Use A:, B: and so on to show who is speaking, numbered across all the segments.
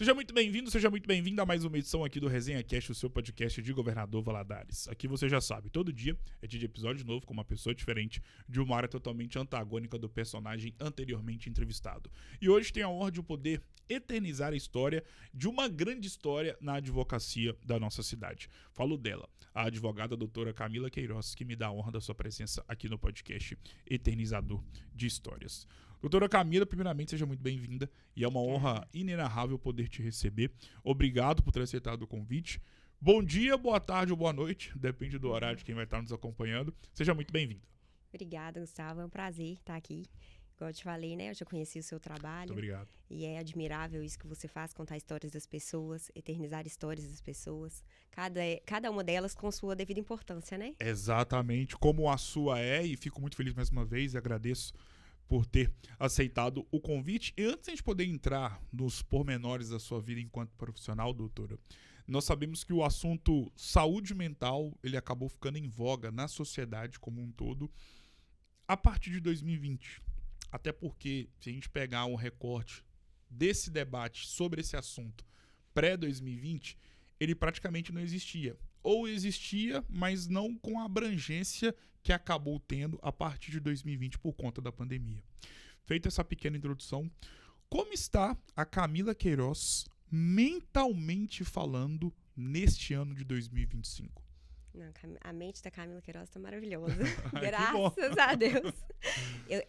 A: Seja muito bem-vindo, seja muito bem-vinda a mais uma edição aqui do Resenha Cast, o seu podcast de Governador Valadares. Aqui você já sabe, todo dia é dia de episódio novo com uma pessoa diferente, de uma área totalmente antagônica do personagem anteriormente entrevistado. E hoje tem a honra de eu poder eternizar a história de uma grande história na advocacia da nossa cidade. Falo dela, a advogada doutora Camila Queiroz, que me dá a honra da sua presença aqui no podcast Eternizador de Histórias. Doutora Camila, primeiramente, seja muito bem-vinda e é uma honra inenarrável poder te receber. Obrigado por ter aceitado o convite. Bom dia, boa tarde ou boa noite, depende do horário de quem vai estar nos acompanhando. Seja muito bem-vinda.
B: Obrigada, Gustavo. É um prazer estar aqui. Igual eu te falei, né? Eu já conheci o seu trabalho.
A: Muito obrigado.
B: E é admirável isso que você faz, contar histórias das pessoas, eternizar histórias das pessoas. Cada uma delas com sua devida importância, né?
A: Exatamente, como a sua é, e fico muito feliz mais uma vez e agradeço por ter aceitado o convite. E antes de a gente poder entrar nos pormenores da sua vida enquanto profissional, doutora, nós sabemos que o assunto saúde mental, ele acabou ficando em voga na sociedade como um todo a partir de 2020. Até porque, se a gente pegar um recorte desse debate sobre esse assunto pré-2020, ele praticamente não existia. Ou existia, mas não com a abrangência que acabou tendo a partir de 2020 por conta da pandemia. Feita essa pequena introdução, como está a Camila Queiroz mentalmente falando neste ano de 2025?
B: Não, a mente da Camila Queiroz está maravilhosa. Graças a Deus.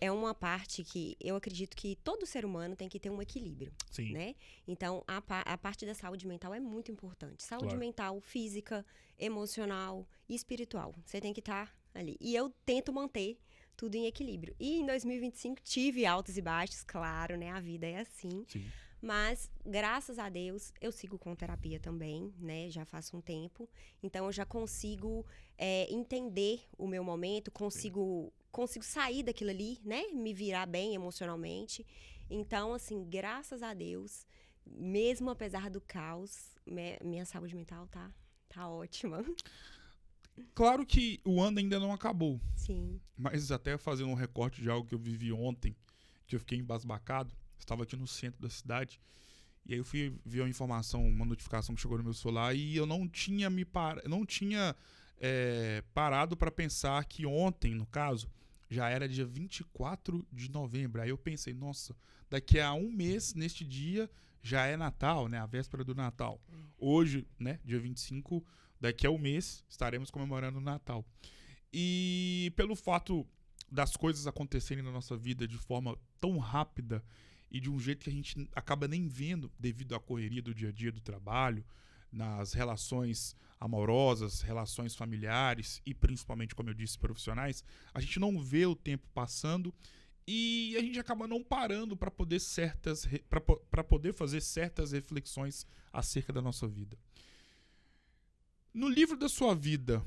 B: É uma parte que eu acredito que todo ser humano tem que ter um equilíbrio.
A: Sim.
B: Né? Então, a parte da saúde mental é muito importante. Saúde
A: Claro.
B: mental, física, emocional e espiritual. Você tem que estar ali. E eu tento manter tudo em equilíbrio. E em 2025 tive altos e baixos, claro, né? A vida é assim.
A: Sim.
B: Mas, graças a Deus, eu sigo com terapia também, né? Já faço um tempo. Então, eu já consigo entender o meu momento, consigo sair daquilo ali, né? Me virar bem emocionalmente. Então, assim, graças a Deus, mesmo apesar do caos, minha saúde mental tá ótima.
A: Claro que o ano ainda não acabou.
B: Sim.
A: Mas até fazendo um recorte de algo que eu vivi ontem, que eu fiquei embasbacado. Estava aqui no centro da cidade e aí eu fui ver uma notificação que chegou no meu celular e eu não tinha parado para pensar que ontem, no caso, já era dia 24 de novembro. Aí eu pensei, nossa, daqui a um mês, neste dia, já é Natal, né? A véspera do Natal. Hoje, né, dia 25, daqui a um mês, estaremos comemorando o Natal. E pelo fato das coisas acontecerem na nossa vida de forma tão rápida e de um jeito que a gente acaba nem vendo devido à correria do dia a dia do trabalho, nas relações amorosas, relações familiares e principalmente, como eu disse, profissionais, a gente não vê o tempo passando e a gente acaba não parando para poder fazer certas reflexões acerca da nossa vida. No livro da sua vida,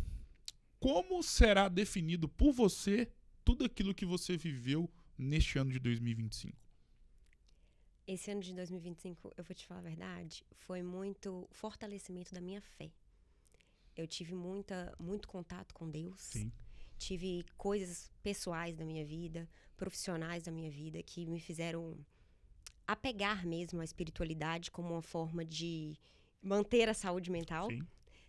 A: como será definido por você tudo aquilo que você viveu neste ano de 2025?
B: Esse ano de 2025, eu vou te falar a verdade, foi muito fortalecimento da minha fé. Eu tive muito contato com Deus.
A: Sim.
B: Tive coisas pessoais da minha vida, profissionais da minha vida, que me fizeram apegar mesmo à espiritualidade como uma forma de manter a saúde mental.
A: Sim.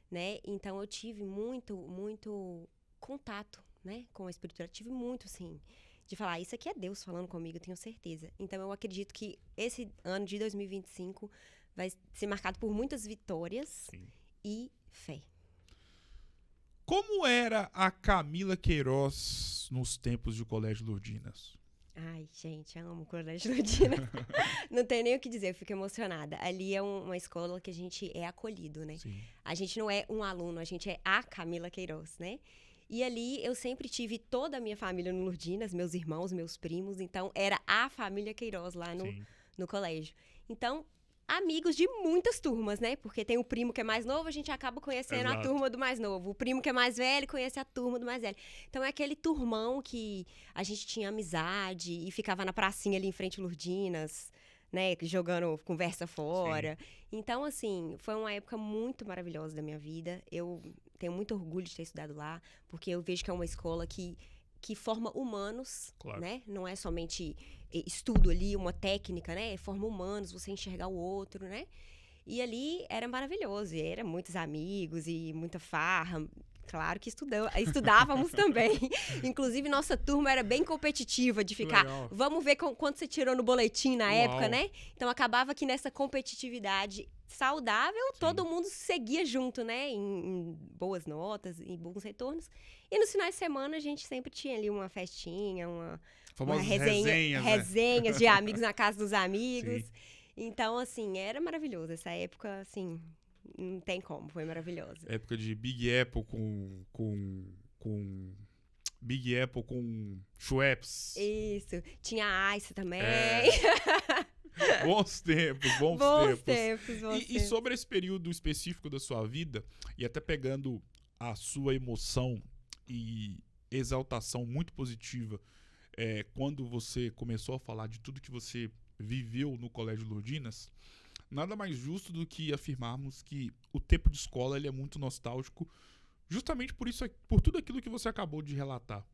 B: Né? Então, eu tive muito contato, né, com a espiritualidade. Tive muito, assim, de falar, isso aqui é Deus falando comigo, eu tenho certeza. Então, eu acredito que esse ano de 2025 vai ser marcado por muitas vitórias.
A: Sim.
B: E fé.
A: Como era a Camila Queiroz nos tempos de Colégio Lourdinas?
B: Ai, gente, eu amo o Colégio Lourdina. Não tem nem o que dizer, eu fico emocionada. Ali é uma escola que a gente é acolhido, né?
A: Sim.
B: A gente não é um aluno, a gente é a Camila Queiroz, né? E ali eu sempre tive toda a minha família no Lourdinas, meus irmãos, meus primos. Então, era a família Queiroz lá no colégio. Então, amigos de muitas turmas, né? Porque tem o primo que é mais novo, a gente acaba conhecendo
A: Exato.
B: a turma do mais novo. O primo que é mais velho conhece a turma do mais velho. Então, é aquele turmão que a gente tinha amizade e ficava na pracinha ali em frente a Lourdinas, né? Jogando conversa fora. Sim. Então, assim, foi uma época muito maravilhosa da minha vida. Eu tenho muito orgulho de ter estudado lá, porque eu vejo que é uma escola que forma humanos,
A: Claro.
B: Né? Não é somente estudo ali, uma técnica, né? Forma humanos, você enxergar o outro, né? E ali era maravilhoso, e era muitos amigos e muita farra. Claro que estudávamos também. Inclusive, nossa turma era bem competitiva de ficar.
A: Legal.
B: Vamos ver quanto você tirou no boletim na
A: Uau.
B: época, né? Então acabava que nessa competitividade saudável,
A: Sim.
B: todo mundo seguia junto, né? Em boas notas, em bons retornos. E nos finais de semana a gente sempre tinha ali uma festinha, uma
A: Famosas
B: resenhas,
A: né?
B: de amigos na casa dos amigos.
A: Sim.
B: Então, assim, era maravilhoso. Essa época, assim, não tem como, foi maravilhosa.
A: Época de Big Apple com Big Apple com Schweppes.
B: Isso. Tinha Ice também.
A: Bons tempos, bons
B: Bons
A: tempos.
B: tempos.
A: E sobre esse período específico da sua vida, e até pegando a sua emoção e exaltação muito positiva, quando você começou a falar de tudo que você viveu no Colégio Lourdinas, nada mais justo do que afirmarmos que o tempo de escola ele é muito nostálgico, justamente por tudo aquilo que você acabou de relatar.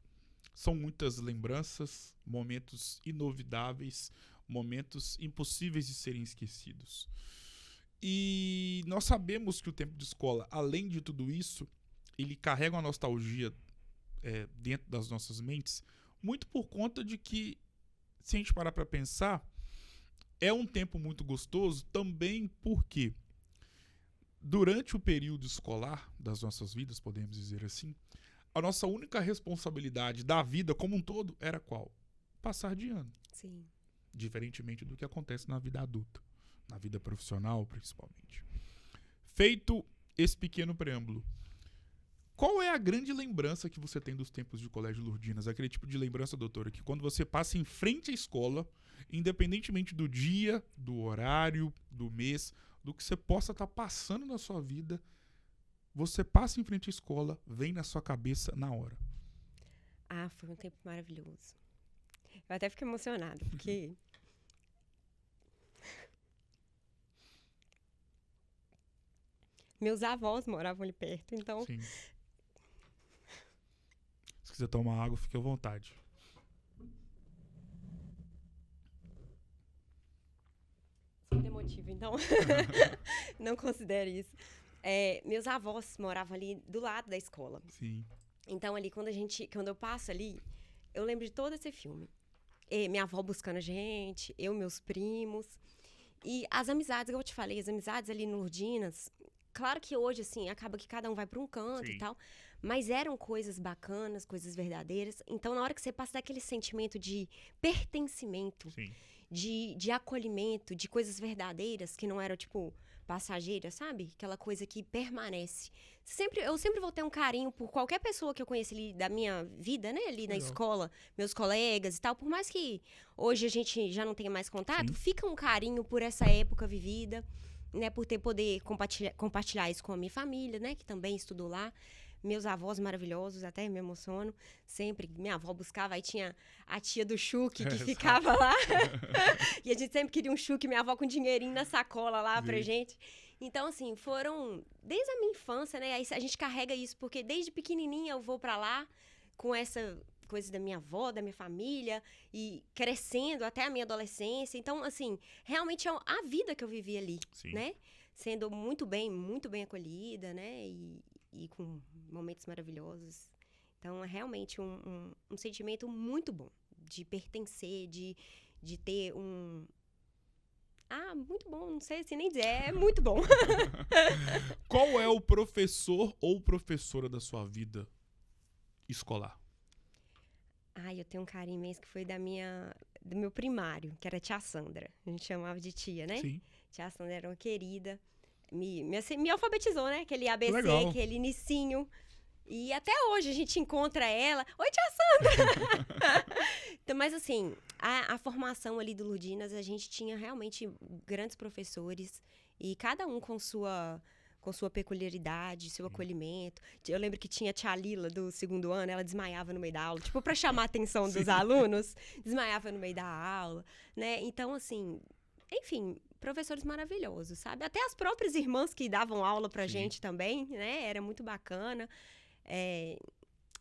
A: São muitas lembranças, momentos inovidáveis, momentos impossíveis de serem esquecidos. E nós sabemos que o tempo de escola, além de tudo isso, ele carrega uma nostalgia dentro das nossas mentes, muito por conta de que, se a gente parar para pensar, é um tempo muito gostoso também porque durante o período escolar das nossas vidas, podemos dizer assim, a nossa única responsabilidade da vida como um todo era qual? Passar de ano.
B: Sim.
A: Diferentemente do que acontece na vida adulta, na vida profissional principalmente. Feito esse pequeno preâmbulo, qual é a grande lembrança que você tem dos tempos de Colégio Lourdinas? Aquele tipo de lembrança, doutora, que quando você passa em frente à escola, independentemente do dia, do horário, do mês, do que você possa estar passando na sua vida, você passa em frente à escola, vem na sua cabeça na hora.
B: Ah, foi um tempo maravilhoso. Eu até fico emocionada, porque... meus avós moravam ali perto, então...
A: Sim. Se quiser tomar água, fique à vontade.
B: Sou muito emotiva, então não considere isso. Meus avós moravam ali do lado da escola.
A: Sim.
B: Então, ali, quando eu passo ali, eu lembro de todo esse filme. Minha avó buscando a gente, meus primos. E as amizades, como eu te falei, as amizades ali no Lourdinas, claro que hoje, assim, acaba que cada um vai para um canto
A: Sim.
B: e tal, mas eram coisas bacanas, coisas verdadeiras. Então, na hora que você passa daquele sentimento de pertencimento,
A: Sim.
B: de acolhimento, de coisas verdadeiras, que não eram, tipo, passageiras, sabe? Aquela coisa que permanece. Eu sempre vou ter um carinho por qualquer pessoa que eu conheço ali da minha vida, né? Ali na
A: Legal.
B: escola, meus colegas e tal. Por mais que hoje a gente já não tenha mais contato,
A: Sim.
B: fica um carinho por essa época vivida, né? Por poder compartilhar isso com a minha família, né? Que também estudou lá. Meus avós maravilhosos, até me emociono. Sempre, minha avó buscava, aí tinha a tia do Chuque que ficava lá. E a gente sempre queria um Chuque, minha avó com dinheirinho na sacola lá pra gente. Então, assim, foram desde a minha infância, né? Aí a gente carrega isso, porque desde pequenininha eu vou pra lá com essa coisa da minha avó, da minha família, e crescendo até a minha adolescência. Então, assim, realmente é a vida que eu vivi ali,
A: Sim.
B: né? Sendo muito bem acolhida, né? E com momentos maravilhosos. Então, é realmente um sentimento muito bom de pertencer, de ter um... Ah, muito bom, não sei assim nem dizer, é muito bom.
A: Qual é o professor ou professora da sua vida escolar?
B: Eu tenho um carinho imenso que foi do meu primário, que era a tia Sandra. A gente chamava de tia, né?
A: Sim.
B: Tia Sandra era uma querida. Me alfabetizou, né? Aquele ABC,
A: Legal.
B: aquele inicinho. E até hoje a gente encontra ela. Oi, tia Sandra! Então, mas assim, a formação ali do Lourdinas, a gente tinha realmente grandes professores. E cada um com sua peculiaridade, seu acolhimento. Eu lembro que tinha a tia Lila do 2º ano, ela desmaiava no meio da aula. Tipo, pra chamar a atenção dos alunos, desmaiava no meio da aula, né? Então, assim, enfim... professores maravilhosos, sabe? Até as próprias irmãs que davam aula pra gente também, né? Era muito bacana.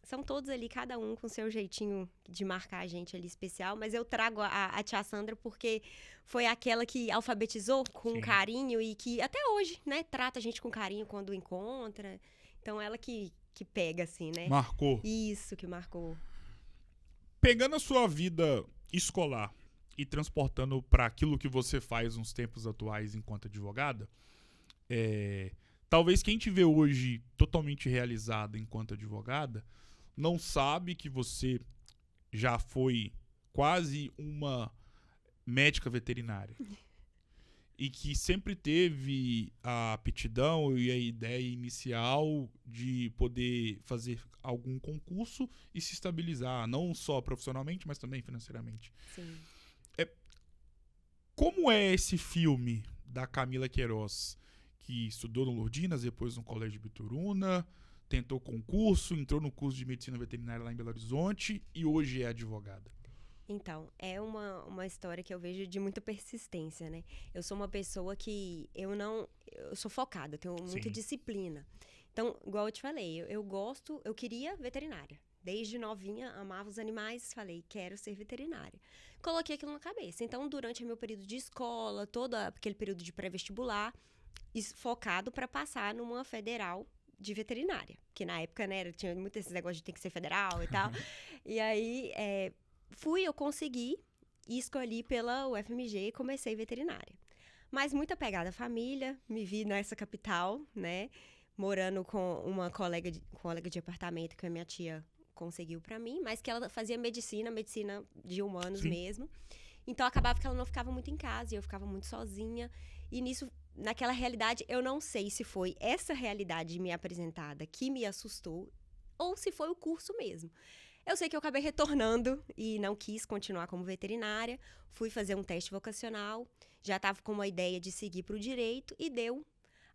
B: são todos ali, cada um com seu jeitinho de marcar a gente ali especial, mas eu trago a tia Sandra porque foi aquela que alfabetizou com carinho e que até hoje, né, trata a gente com carinho quando encontra. Então, ela que pega, assim, né?
A: Marcou.
B: Isso, que marcou.
A: Pegando a sua vida escolar e transportando para aquilo que você faz nos tempos atuais enquanto advogada, talvez quem te vê hoje totalmente realizada enquanto advogada não sabe que você já foi quase uma médica veterinária. E que sempre teve a aptidão e a ideia inicial de poder fazer algum concurso e se estabilizar, não só profissionalmente, mas também financeiramente.
B: Sim.
A: Como é esse filme da Camila Queiroz, que estudou no Lourdinas, depois no Colégio Bituruna, tentou concurso, entrou no curso de medicina veterinária lá em Belo Horizonte e hoje é advogada?
B: Então, é uma história que eu vejo de muita persistência, né? Eu sou uma pessoa que eu sou focada, eu tenho muita disciplina. Então, igual eu te falei, eu queria veterinária. Desde novinha, amava os animais, falei, quero ser veterinária. Coloquei aquilo na cabeça. Então, durante o meu período de escola, todo aquele período de pré-vestibular, focado para passar numa federal de veterinária. Que na época, né, tinha muito esse negócio de ter que ser federal e tal. E aí, eu consegui e escolhi pela UFMG e comecei veterinária. Mas muito apegada à família, me vi nessa capital, né? Morando com uma colega de apartamento que a minha tia conseguiu pra mim, mas que ela fazia medicina de humanos mesmo. Então, acabava que ela não ficava muito em casa e eu ficava muito sozinha. E naquela realidade, eu não sei se foi essa realidade me apresentada que me assustou ou se foi o curso mesmo. Eu sei que eu acabei retornando e não quis continuar como veterinária. Fui fazer um teste vocacional, já estava com uma ideia de seguir para o direito e deu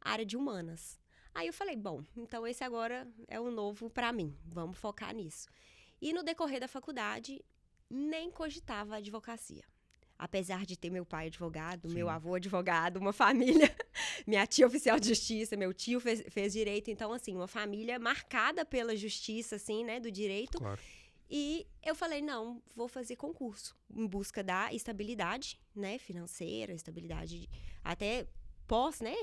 B: área de humanas. Aí eu falei, bom, então esse agora é o novo para mim, vamos focar nisso. E no decorrer da faculdade, nem cogitava a advocacia. Apesar de ter meu pai advogado, meu avô advogado, uma família, minha tia oficial de justiça, meu tio fez direito. Então, assim, uma família marcada pela justiça, assim, né, do direito.
A: Claro.
B: E eu falei, não, vou fazer concurso, em busca da estabilidade, né, financeira, estabilidade até pós, né,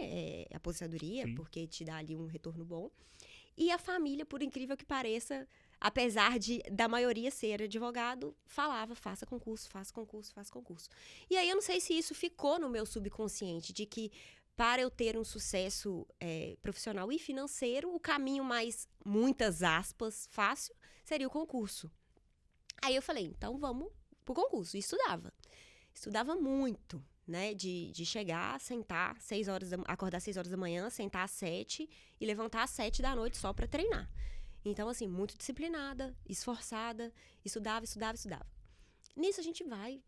B: aposentadoria, porque te dá ali um retorno bom. E a família, por incrível que pareça, apesar da maioria ser advogado, falava, faça concurso, faça concurso, faça concurso. E aí eu não sei se isso ficou no meu subconsciente, de que para eu ter um sucesso profissional e financeiro, o caminho mais, muitas aspas, fácil, seria o concurso. Aí eu falei, então vamos pro concurso. E estudava muito, né, de chegar, sentar, acordar 6 horas da manhã, sentar às 7 e levantar às 7 da noite só para treinar. Então, assim, muito disciplinada, esforçada, estudava. Nisso a gente vai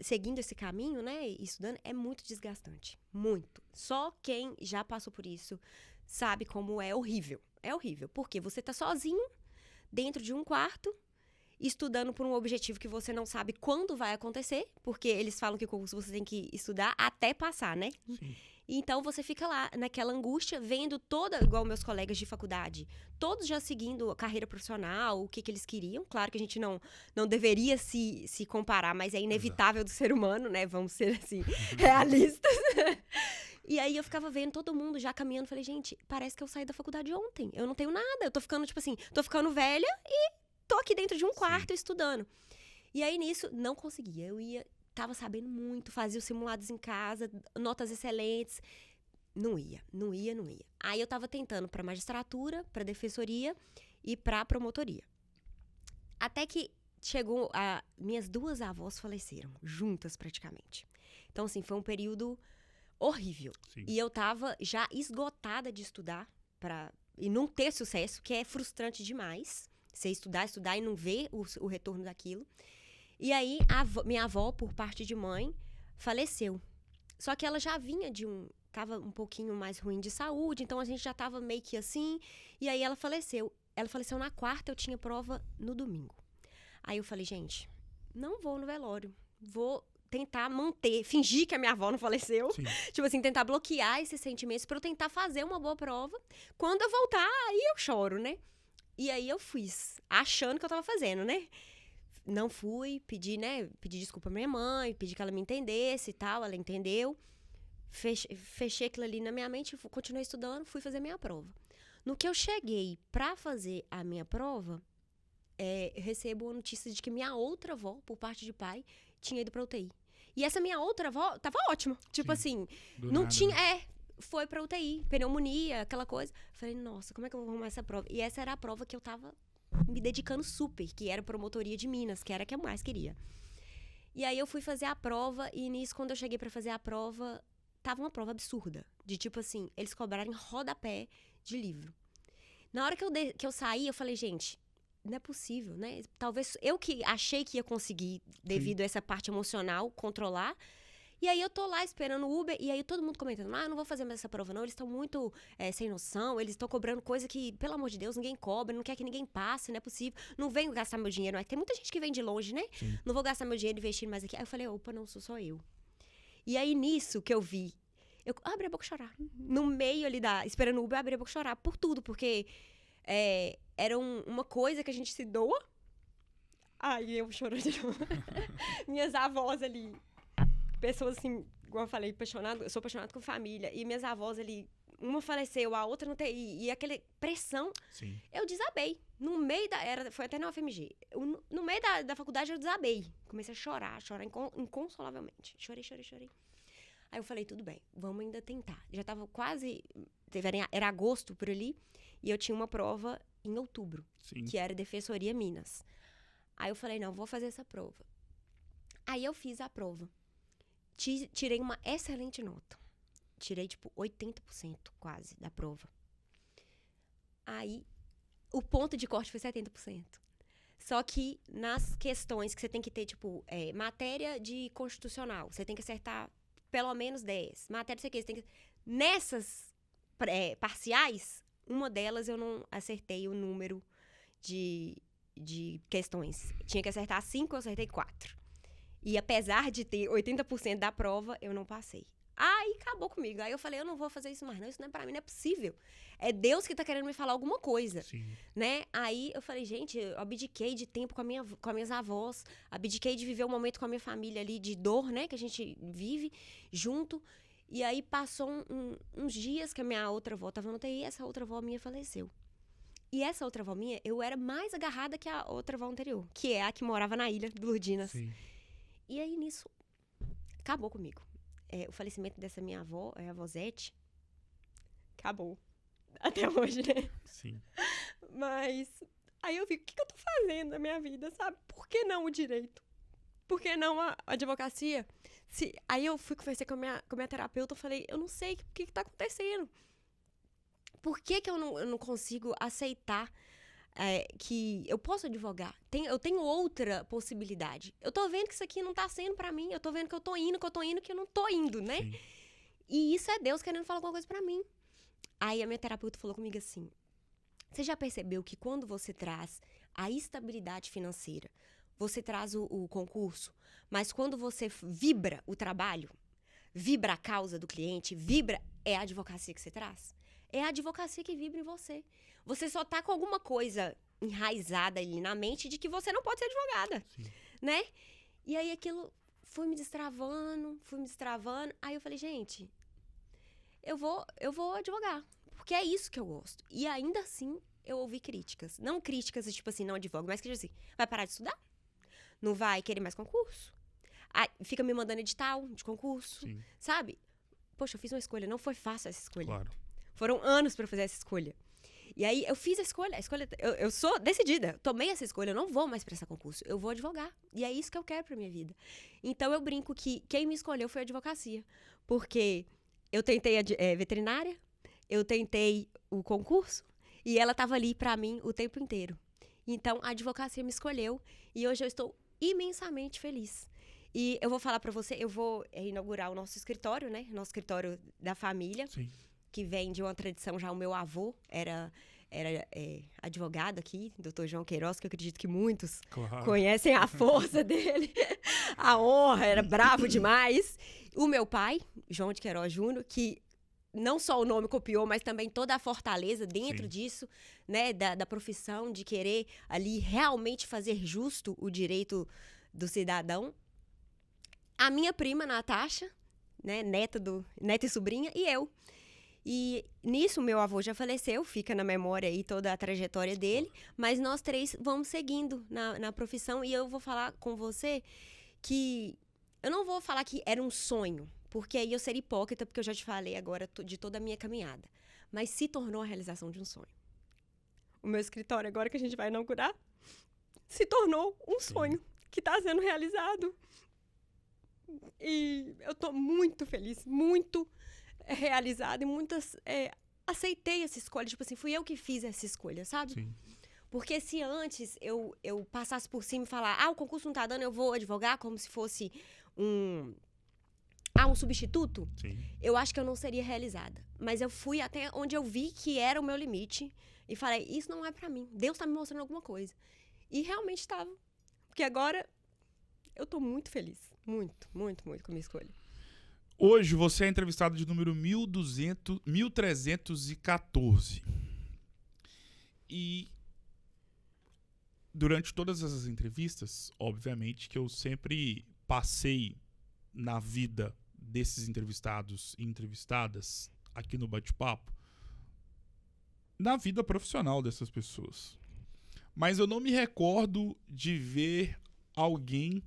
B: seguindo esse caminho, né, estudando, é muito desgastante, muito. Só quem já passou por isso sabe como é horrível. É horrível, porque você tá sozinho, dentro de um quarto, estudando por um objetivo que você não sabe quando vai acontecer, porque eles falam que o concurso você tem que estudar até passar, né?
A: Sim.
B: Então, você fica lá, naquela angústia, vendo igual meus colegas de faculdade, todos já seguindo a carreira profissional, o que eles queriam. Claro que a gente não deveria se comparar, mas é inevitável do ser humano, né? Vamos ser, assim, realistas. E aí, eu ficava vendo todo mundo já caminhando. Falei, gente, parece que eu saí da faculdade ontem. Eu não tenho nada. Eu tô ficando, tipo assim, tô ficando velha e tô aqui dentro de um quarto estudando. E aí, nisso, não conseguia. Tava sabendo muito, fazia os simulados em casa, notas excelentes. Não ia. Aí eu tava tentando pra magistratura, pra defensoria e pra promotoria. Até que chegou, minhas 2 avós faleceram, juntas praticamente. Então, assim, foi um período horrível.
A: Sim.
B: E eu tava já esgotada de estudar e não ter sucesso, que é frustrante demais. Você estudar e não ver o retorno daquilo. E aí, minha avó, por parte de mãe, faleceu. Só que ela já vinha tava um pouquinho mais ruim de saúde, então a gente já tava meio que assim. E aí ela faleceu. Ela faleceu na quarta, eu tinha prova no domingo. Aí eu falei, gente, não vou no velório. Vou tentar fingir que a minha avó não faleceu.
A: Sim.
B: Tipo assim, tentar bloquear esses sentimentos pra eu tentar fazer uma boa prova. Quando eu voltar, aí eu choro, né? E aí eu fiz, achando que eu tava fazendo, né? Não fui, pedi desculpa pra minha mãe, pedi que ela me entendesse e tal, ela entendeu. Fechei aquilo ali na minha mente, continuei estudando, fui fazer minha prova. No que eu cheguei pra fazer a minha prova, eu recebo a notícia de que minha outra avó, por parte de pai, tinha ido pra UTI. E essa minha outra avó tava ótima. Tipo assim, não tinha... foi pra UTI, pneumonia, aquela coisa. Falei, nossa, como é que eu vou arrumar essa prova? E essa era a prova que eu tava me dedicando super, que era promotoria de Minas, que era a que eu mais queria. E aí eu fui fazer a prova, e nisso, quando eu cheguei pra fazer a prova, tava uma prova absurda. De tipo assim, eles cobraram em rodapé de livro. Na hora que eu saí, eu falei, gente, não é possível, né? Talvez eu que achei que ia conseguir, devido a essa parte emocional, controlar. E aí eu tô lá esperando o Uber, e aí todo mundo comentando, eu não vou fazer mais essa prova não, eles estão muito sem noção, eles estão cobrando coisa que, pelo amor de Deus, ninguém cobra, não quer que ninguém passe, não é possível, não venho gastar meu dinheiro, tem muita gente que vem de longe, né?
A: Sim.
B: Não vou gastar meu dinheiro investindo mais aqui. Aí eu falei, opa, não, sou só eu. E aí nisso que eu vi, eu abri a boca e chorar. No meio ali esperando o Uber, eu abri a boca e chorar por tudo, porque era uma coisa que a gente se doa. Aí eu choro de novo. Minhas avós ali, pessoas assim, igual eu falei, eu sou apaixonada com família. E minhas avós ali, uma faleceu, a outra não tem. E aquela pressão,
A: Sim.
B: Eu desabei. No meio foi até na UFMG. No meio da faculdade eu desabei. Comecei a chorar inconsolavelmente. Chorei. Aí eu falei, tudo bem, vamos ainda tentar. Já tava quase, era agosto por ali, e eu tinha uma prova em outubro,
A: Sim.
B: que era Defensoria Minas. Aí eu falei, não, vou fazer essa prova. Aí eu fiz a prova. Tirei uma excelente nota. Tirei, 80% quase da prova. Aí, o ponto de corte foi 70%. Só que nas questões que você tem que ter, matéria de constitucional, você tem que acertar pelo menos 10. Matéria, você tem que... Nessas parciais, uma delas eu não acertei o número de questões. Tinha que acertar 5, eu acertei 4. E apesar de ter 80% da prova, eu não passei. Aí acabou comigo. Aí eu falei, eu não vou fazer isso mais não, isso não é pra mim, não é possível. É Deus que tá querendo me falar alguma coisa.
A: Sim.
B: Né? Aí eu falei, gente, eu abdiquei de tempo com as minhas avós, abdiquei de viver um momento com a minha família ali, de dor, né, que a gente vive junto. E aí passou uns dias que a minha outra avó tava no UTI, e essa outra avó minha faleceu. E essa outra avó minha, eu era mais agarrada que a outra avó anterior, que é a que morava na ilha do Lourdinas.
A: Sim.
B: E aí, nisso, acabou comigo. O falecimento dessa minha avó, a avó Zete, acabou. Até hoje, né?
A: Sim.
B: Mas aí eu vi, o que eu tô fazendo na minha vida, sabe? Por que não o direito? Por que não a advocacia? Aí eu fui conversar com a minha terapeuta, eu falei, eu não sei o que tá acontecendo. Por que eu não consigo aceitar que eu posso advogar? Eu tenho outra possibilidade. Eu tô vendo que isso aqui não tá sendo pra mim. Eu tô vendo que eu tô indo, que eu não tô indo, né?
A: Sim.
B: E isso é Deus querendo falar alguma coisa pra mim. Aí a minha terapeuta falou comigo assim, você já percebeu que quando você traz a estabilidade financeira, você traz o concurso, mas quando você vibra o trabalho, vibra a causa do cliente, é a advocacia que você traz? É a advocacia que vibra em você. Você só tá com alguma coisa enraizada ali na mente de que você não pode ser advogada,
A: Sim.
B: né? E aí aquilo foi me destravando. Aí eu falei, gente, eu vou advogar, porque é isso que eu gosto. E ainda assim, eu ouvi críticas. Não críticas, tipo assim, não advogo, mas críticas assim, vai parar de estudar? Não vai querer mais concurso? Fica me mandando edital de concurso,
A: Sim.
B: sabe? Poxa, eu fiz uma escolha, não foi fácil essa escolha.
A: Claro.
B: Foram anos pra fazer essa escolha. E aí, eu fiz a escolha, eu sou decidida, tomei essa escolha, eu não vou mais prestar concurso, eu vou advogar. E é isso que eu quero pra minha vida. Então, eu brinco que quem me escolheu foi a advocacia. Porque eu tentei veterinária, eu tentei o concurso, e ela tava ali pra mim o tempo inteiro. Então, a advocacia me escolheu, e hoje eu estou imensamente feliz. E eu vou falar pra você, eu vou inaugurar o nosso escritório, né? Nosso escritório da família.
A: Sim.
B: Que vem de uma tradição já. O meu avô era advogado aqui, Dr. João Queiroz, que eu acredito que muitos conhecem a força dele, a honra, era bravo demais. O meu pai, João de Queiroz Júnior, que não só o nome copiou, mas também toda a fortaleza dentro
A: Sim.
B: disso, né, da profissão, de querer ali realmente fazer justo o direito do cidadão. A minha prima, Natasha, né, neta e sobrinha, e eu. E nisso, meu avô já faleceu, fica na memória aí toda a trajetória dele, mas nós três vamos seguindo na profissão, e eu vou falar com você que eu não vou falar que era um sonho, porque aí eu seria hipócrita, porque eu já te falei agora de toda a minha caminhada. Mas se tornou a realização de um sonho. O meu escritório, agora que a gente vai inaugurar, se tornou um sonho que está sendo realizado. E eu estou muito feliz, muito realizada, e aceitei essa escolha. Tipo assim, fui eu que fiz essa escolha, sabe?
A: Sim.
B: Porque se antes eu passasse por cima e falar, o concurso não tá dando, eu vou advogar como se fosse um substituto,
A: Sim.
B: eu acho que eu não seria realizada. Mas eu fui até onde eu vi que era o meu limite e falei, isso não é pra mim. Deus tá me mostrando alguma coisa. E realmente estava. Porque agora eu tô muito feliz. Muito, muito, muito com a minha escolha.
A: Hoje você é entrevistado de número 1314. E durante todas essas entrevistas, obviamente que eu sempre passei na vida desses entrevistados e entrevistadas aqui no bate-papo, na vida profissional dessas pessoas. Mas eu não me recordo de ver alguém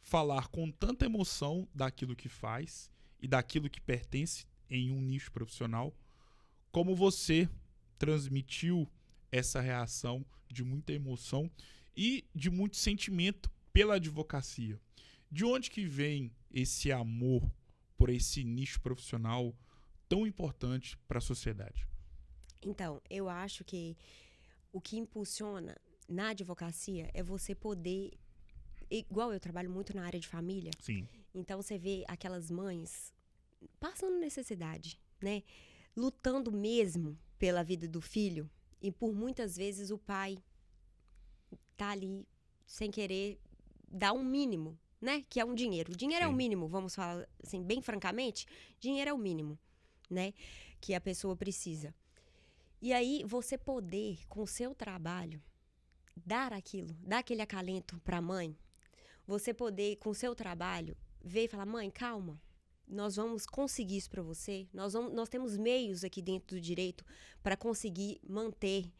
A: falar com tanta emoção daquilo que faz e daquilo que pertence em um nicho profissional, como você transmitiu essa reação de muita emoção e de muito sentimento pela advocacia. De onde que vem esse amor por esse nicho profissional tão importante para a sociedade?
B: Então, eu acho que o que impulsiona na advocacia é você poder... Igual eu trabalho muito na área de família.
A: Sim.
B: Então, você vê aquelas mães passando necessidade, né? Lutando mesmo pela vida do filho. E por muitas vezes o pai tá ali sem querer dar um mínimo, né? Que é um dinheiro. O dinheiro é o mínimo, vamos falar assim, bem francamente. Dinheiro é o mínimo, né? Que a pessoa precisa. E aí, você poder, com o seu trabalho, dar aquilo, dar aquele acalento para a mãe, você poder, com o seu trabalho, ver e falar, mãe, calma, nós vamos conseguir isso para você, nós temos meios aqui dentro do direito para conseguir manter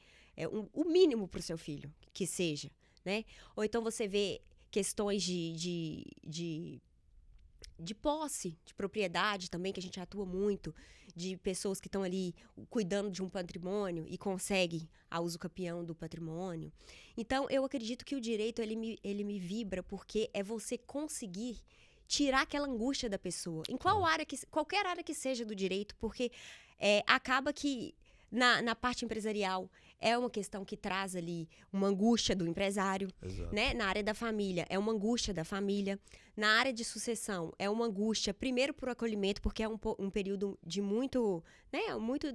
B: o mínimo para o seu filho, que seja, né? Ou então você vê questões de posse, de propriedade também, que a gente atua muito, de pessoas que estão ali cuidando de um patrimônio e conseguem a uso capião do patrimônio. Então, eu acredito que o direito, ele me vibra porque é você conseguir tirar aquela angústia da pessoa, em qualquer área que seja do direito, porque acaba que na parte empresarial é uma questão que traz ali uma angústia do empresário, né? Na área da família é uma angústia da família, na área de sucessão é uma angústia, primeiro por acolhimento, porque é um período de muito, né? Muito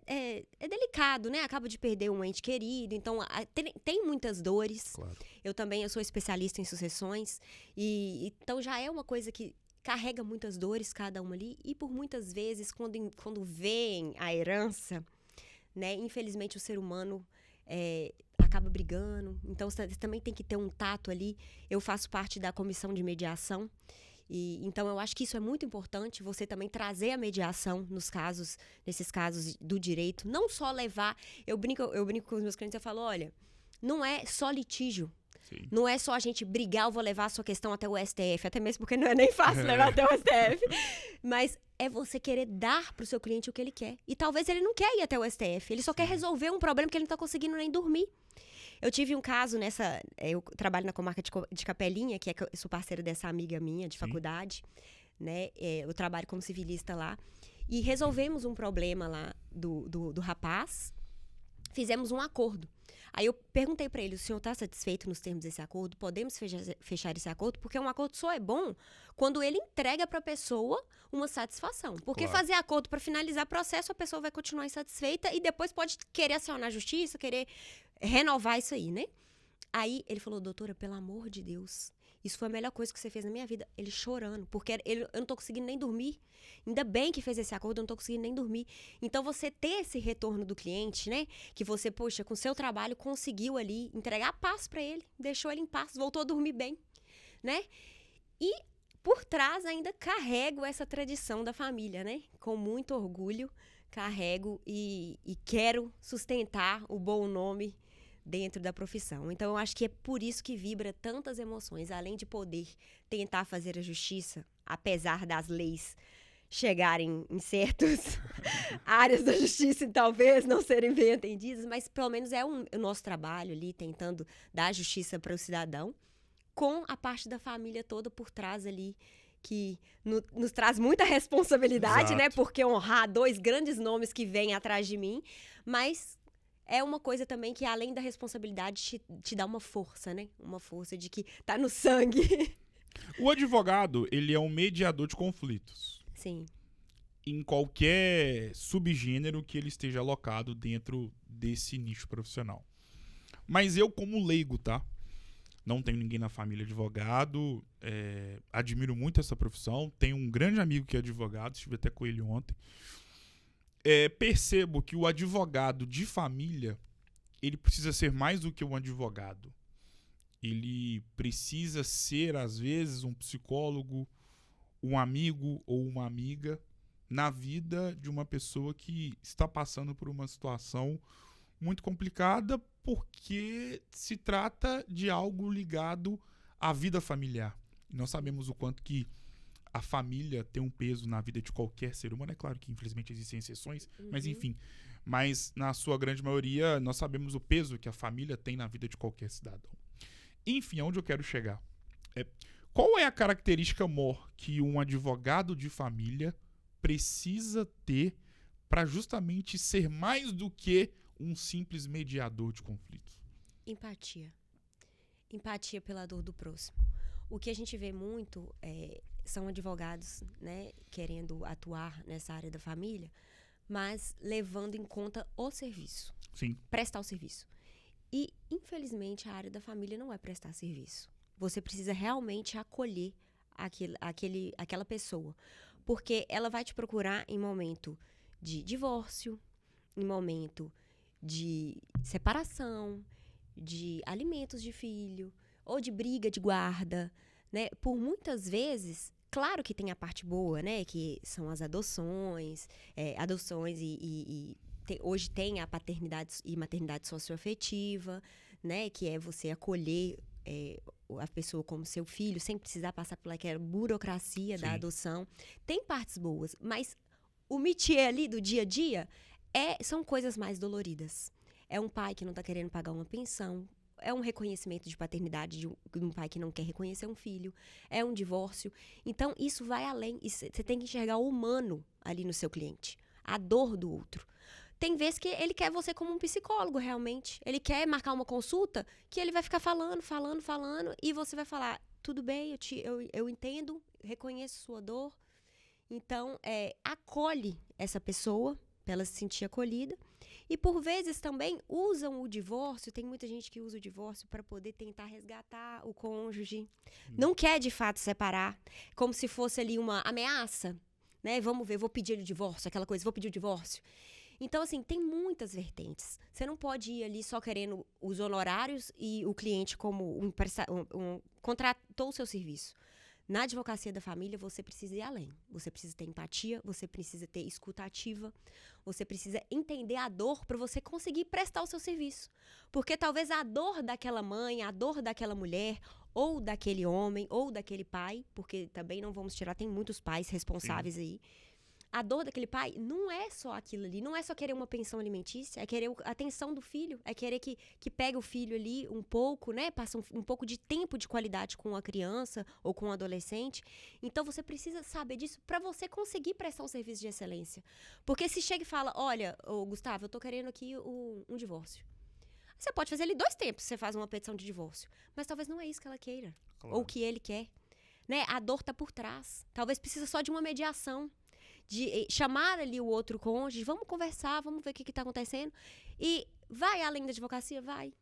B: é delicado, né? Acaba de perder um ente querido, então tem muitas dores.
A: Claro.
B: Eu sou especialista em sucessões e então já é uma coisa que carrega muitas dores cada uma ali, e por muitas vezes quando vem a herança, né? Infelizmente o ser humano acaba brigando, então você também tem que ter um tato ali. Eu faço parte da comissão de mediação, e então eu acho que isso é muito importante, você também trazer a mediação nesses casos do direito, não só levar, eu brinco com os meus clientes, eu falo, olha, não é só litígio. Sim. Não é só a gente brigar, eu vou levar a sua questão até o STF, até mesmo porque não é nem fácil levar até o STF, mas é você querer dar pro seu cliente o que ele quer. E talvez ele não quer ir até o STF, ele só quer resolver um problema que ele não tá conseguindo nem dormir. Eu tive um caso eu trabalho na comarca de Capelinha, que eu sou parceira dessa amiga minha de faculdade, né? Eu trabalho como civilista lá, e resolvemos um problema lá do rapaz, fizemos um acordo. Aí eu perguntei para ele, o senhor está satisfeito nos termos desse acordo? Podemos fechar esse acordo? Porque um acordo só é bom quando ele entrega para a pessoa uma satisfação. Porque fazer acordo para finalizar o processo, a pessoa vai continuar insatisfeita e depois pode querer acionar a justiça, querer renovar isso aí, né? Aí ele falou, doutora, pelo amor de Deus, Isso foi a melhor coisa que você fez na minha vida. Ele chorando, porque eu não tô conseguindo nem dormir. Ainda bem que fez esse acordo, eu não tô conseguindo nem dormir. Então, você ter esse retorno do cliente, né? Que você, poxa, com o seu trabalho, conseguiu ali entregar paz para ele, deixou ele em paz, voltou a dormir bem, né? E, por trás, ainda carrego essa tradição da família, né? Com muito orgulho, carrego e quero sustentar o bom nome dentro da profissão. Então, eu acho que é por isso que vibra tantas emoções, além de poder tentar fazer a justiça, apesar das leis chegarem em certas áreas da justiça e talvez não serem bem entendidas, mas pelo menos é o nosso trabalho ali, tentando dar justiça para o cidadão, com a parte da família toda por trás ali, que nos traz muita responsabilidade, né? Porque honrar 2 grandes nomes que vêm atrás de mim, mas é uma coisa também que, além da responsabilidade, te dá uma força, né? Uma força de que tá no sangue.
A: O advogado, ele é um mediador de conflitos.
B: Sim.
A: Em qualquer subgênero que ele esteja alocado dentro desse nicho profissional. Mas eu, como leigo, tá? Não tenho ninguém na família advogado, admiro muito essa profissão, tenho um grande amigo que é advogado, estive até com ele ontem. Percebo que o advogado de família, ele precisa ser mais do que um advogado. Ele precisa ser, às vezes, um psicólogo, um amigo ou uma amiga na vida de uma pessoa que está passando por uma situação muito complicada, porque se trata de algo ligado à vida familiar. E nós sabemos o quanto que a família tem um peso na vida de qualquer ser humano. É claro que, infelizmente, existem exceções, mas enfim. Mas, na sua grande maioria, nós sabemos o peso que a família tem na vida de qualquer cidadão. Enfim, aonde eu quero chegar? Qual é a característica maior que um advogado de família precisa ter para justamente ser mais do que um simples mediador de conflitos?
B: Empatia. Empatia pela dor do próximo. O que a gente vê muito são advogados, né, querendo atuar nessa área da família, mas levando em conta o serviço.
A: Sim.
B: Prestar o serviço. E, infelizmente, a área da família não é prestar serviço. Você precisa realmente acolher aquela pessoa. Porque ela vai te procurar em momento de divórcio, em momento de separação, de alimentos de filho, ou de briga de guarda, né? Por muitas vezes, claro que tem a parte boa, né? Que são as adoções hoje tem a paternidade e maternidade socioafetiva, né? Que é você acolher a pessoa como seu filho, sem precisar passar pela aquela burocracia da adoção. Tem partes boas, mas o métier ali do dia a dia são coisas mais doloridas. É um pai que não está querendo pagar uma pensão, é um reconhecimento de paternidade de um pai que não quer reconhecer um filho, é um divórcio. Então, isso vai além. Você tem que enxergar o humano ali no seu cliente, a dor do outro. Tem vezes que ele quer você como um psicólogo, realmente. Ele quer marcar uma consulta que ele vai ficar falando, e você vai falar, tudo bem, eu entendo, reconheço sua dor. Então, acolhe essa pessoa, para ela se sentir acolhida. E, por vezes, também usam o divórcio, tem muita gente que usa o divórcio para poder tentar resgatar o cônjuge. Não quer, de fato, separar, como se fosse ali uma ameaça, né? Vamos ver, vou pedir o divórcio, aquela coisa, vou pedir o divórcio. Então, assim, tem muitas vertentes. Você não pode ir ali só querendo os honorários e o cliente como contratou o seu serviço. Na advocacia da família, você precisa ir além. Você precisa ter empatia, você precisa ter escuta ativa, você precisa entender a dor para você conseguir prestar o seu serviço. Porque talvez a dor daquela mãe, a dor daquela mulher, ou daquele homem, ou daquele pai, porque também não vamos tirar, tem muitos pais responsáveis aí. A dor daquele pai não é só aquilo ali, não é só querer uma pensão alimentícia, é querer a atenção do filho, é querer que pegue o filho ali um pouco, né? Passa um pouco de tempo de qualidade com a criança ou com o adolescente. Então, você precisa saber disso para você conseguir prestar um serviço de excelência. Porque se chega e fala, olha, Gustavo, eu tô querendo aqui um divórcio. Você pode fazer ali 2 tempos, você faz uma petição de divórcio. Mas talvez não é isso que ela queira, claro. Ou que ele quer. Né? A dor tá por trás. Talvez precisa só de uma mediação. De chamar ali o outro cônjuge, vamos conversar, vamos ver o que está acontecendo. E vai além da advocacia? Vai.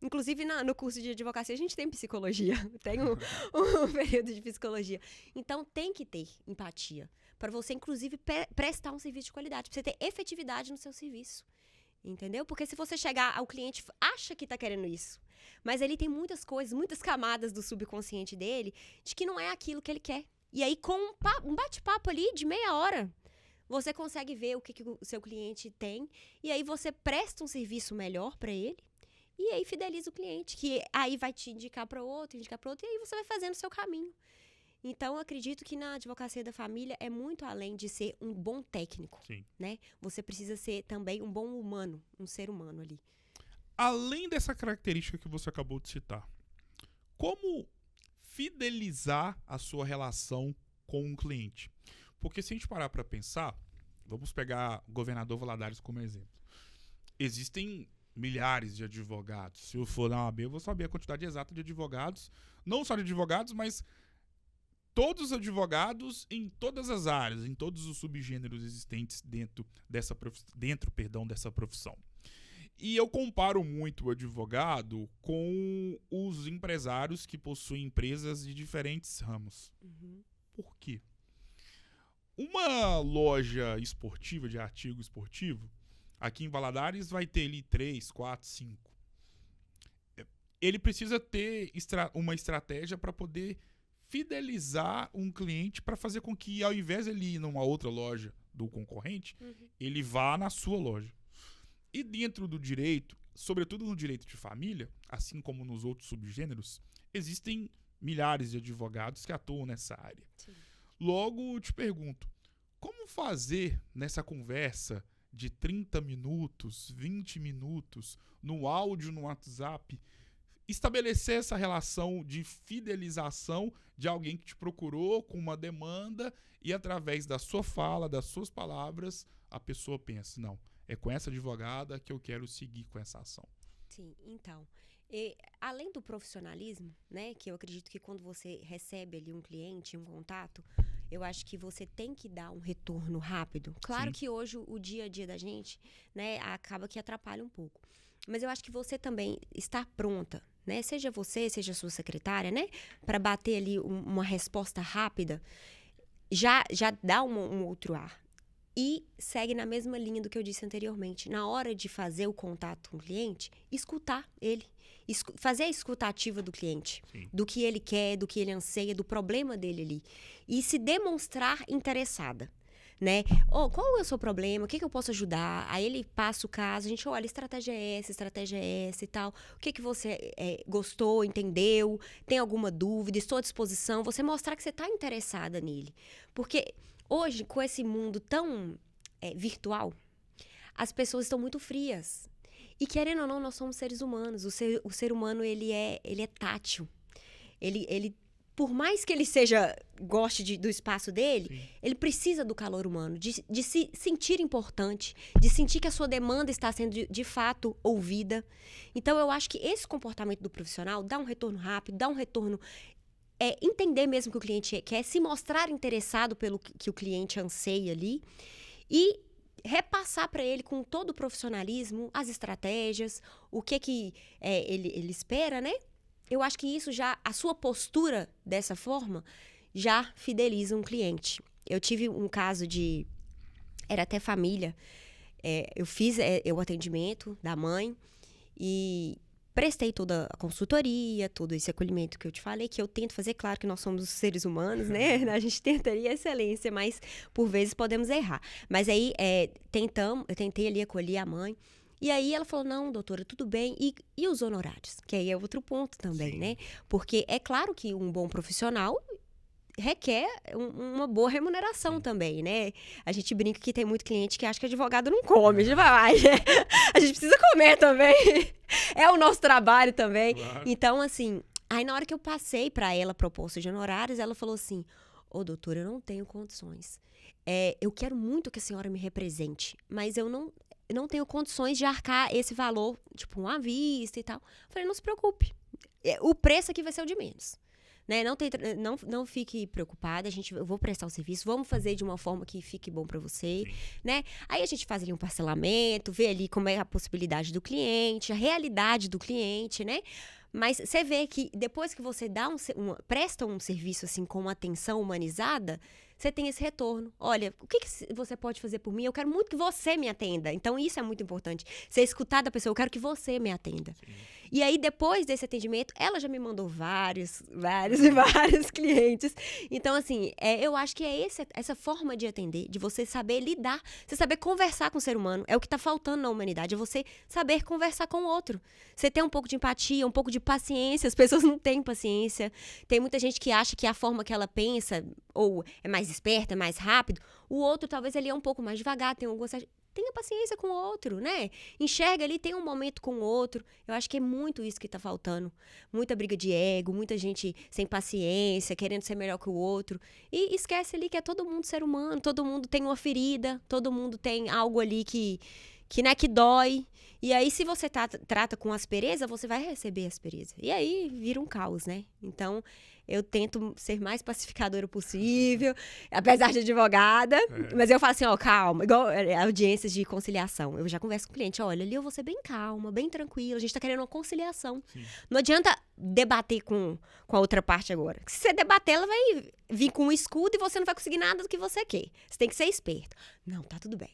B: Inclusive, no curso de advocacia, a gente tem psicologia. Tem um período de psicologia. Então, tem que ter empatia. Para você, inclusive, prestar um serviço de qualidade. Para você ter efetividade no seu serviço. Entendeu? Porque se você chegar ao cliente, acha que está querendo isso. Mas ele tem muitas coisas, muitas camadas do subconsciente dele, de que não é aquilo que ele quer. E aí, com um bate-papo ali de meia hora, você consegue ver o que o seu cliente tem. E aí, você presta um serviço melhor para ele. E aí, fideliza o cliente, que aí vai te indicar para outro, e aí você vai fazendo o seu caminho. Então, eu acredito que na advocacia da família é muito além de ser um bom técnico, né? Você precisa ser também um bom humano, um ser humano ali.
A: Além dessa característica que você acabou de citar, como fidelizar a sua relação com um cliente? Porque se a gente parar para pensar, vamos pegar o governador Valadares como exemplo. Existem milhares de advogados. Se eu for na OAB, eu vou saber a quantidade exata de advogados. Não só de advogados, mas todos os advogados em todas as áreas, em todos os subgêneros existentes dentro dessa profissão. E eu comparo muito o advogado com os empresários que possuem empresas de diferentes ramos.
B: Uhum.
A: Por quê? Uma loja esportiva, de artigo esportivo, aqui em Valadares vai ter ali 3, 4, 5. Ele precisa ter uma estratégia para poder fidelizar um cliente para fazer com que, ao invés de ele ir numa outra loja do concorrente, ele vá na sua loja. E dentro do direito, sobretudo no direito de família, assim como nos outros subgêneros, existem milhares de advogados que atuam nessa área.
B: Sim.
A: Logo, te pergunto, como fazer nessa conversa de 30 minutos, 20 minutos, no áudio, no WhatsApp, estabelecer essa relação de fidelização de alguém que te procurou com uma demanda e através da sua fala, das suas palavras, a pessoa pensa, não, é com essa advogada que eu quero seguir com essa ação.
B: Sim, então, além do profissionalismo, né, que eu acredito que quando você recebe ali um cliente, um contato, eu acho que você tem que dar um retorno rápido. Claro que hoje o dia a dia da gente, né, acaba que atrapalha um pouco. Mas eu acho que você também está pronta, né? Seja você, seja a sua secretária, né? Para bater ali uma resposta rápida, já dá um outro ar. E segue na mesma linha do que eu disse anteriormente. Na hora de fazer o contato com o cliente, escutar ele. Fazer a escuta ativa do cliente.
A: Sim.
B: Do que ele quer, do que ele anseia, do problema dele ali. E se demonstrar interessada. Né? Qual é o seu problema? O que eu posso ajudar? Aí ele passa o caso, a gente olha, estratégia é essa e tal. O que você gostou, entendeu? Tem alguma dúvida? Estou à disposição. Você mostrar que você está interessada nele. Porque hoje, com esse mundo tão virtual, as pessoas estão muito frias. E querendo ou não, nós somos seres humanos. O ser humano, ele é tátil. Ele por mais que ele goste do espaço dele, sim, ele precisa do calor humano, de se sentir importante, de sentir que a sua demanda está sendo de fato ouvida. Então, eu acho que esse comportamento do profissional dá um retorno rápido, dá um retorno... entender mesmo que o cliente quer, se mostrar interessado pelo que o cliente anseia ali e repassar para ele com todo o profissionalismo, as estratégias, o que ele espera, né? Eu acho que isso a sua postura dessa forma, já fideliza um cliente. Eu tive um caso era até família, eu fiz o atendimento da mãe e prestei toda a consultoria, todo esse acolhimento que eu te falei, que eu tento fazer, claro que nós somos seres humanos, né? A gente tentaria excelência, mas por vezes podemos errar. Mas aí, eu tentei ali acolher a mãe. E aí ela falou, não, doutora, tudo bem. E os honorários? Que aí é outro ponto também, sim, né? Porque é claro que um bom profissional requer uma boa remuneração, sim, também, né? A gente brinca que tem muito cliente que acha que advogado não come. A gente precisa comer também. É o nosso trabalho também. Claro. Então, assim, aí na hora que eu passei para ela a proposta de honorários, ela falou assim, doutora, eu não tenho condições. Eu quero muito que a senhora me represente, mas eu não tenho condições de arcar esse valor, tipo, à vista e tal. Eu falei, não se preocupe. O preço aqui vai ser o de menos. né? Não fique preocupada, eu vou prestar o serviço, vamos fazer de uma forma que fique bom para você,
A: Sim.
B: né? Aí a gente faz ali um parcelamento, vê ali como é a possibilidade do cliente, a realidade do cliente, né? Mas você vê que depois que você presta um serviço assim com uma atenção humanizada, você tem esse retorno. Olha, o que você pode fazer por mim? Eu quero muito que você me atenda. Então, isso é muito importante. Você escutar da pessoa, eu quero que você me atenda.
A: Sim.
B: E aí, depois desse atendimento, ela já me mandou vários e vários clientes. Então, assim, eu acho que é essa forma de atender, de você saber lidar, você saber conversar com o ser humano. É o que está faltando na humanidade, é você saber conversar com o outro. Você ter um pouco de empatia, um pouco de paciência. As pessoas não têm paciência. Tem muita gente que acha que a forma que ela pensa, ou é mais esperta, é mais rápido. O outro, talvez, ele é um pouco mais devagar, tem alguma... Tenha paciência com o outro, né? Enxerga ali, tem um momento com o outro. Eu acho que é muito isso que tá faltando. Muita briga de ego, muita gente sem paciência, querendo ser melhor que o outro. E esquece ali que é todo mundo ser humano, todo mundo tem uma ferida, todo mundo tem algo ali que dói. E aí, se você trata com aspereza, você vai receber aspereza. E aí, vira um caos, né? Então, eu tento ser mais pacificadora possível, apesar de advogada. Mas eu falo assim, calma. Igual audiências de conciliação. Eu já converso com o cliente, olha, ali eu vou ser bem calma, bem tranquila. A gente tá querendo uma conciliação. Sim. Não adianta debater com a outra parte agora. Se você debater, ela vai vir com um escudo e você não vai conseguir nada do que você quer. Você tem que ser esperto. Não, tá tudo bem.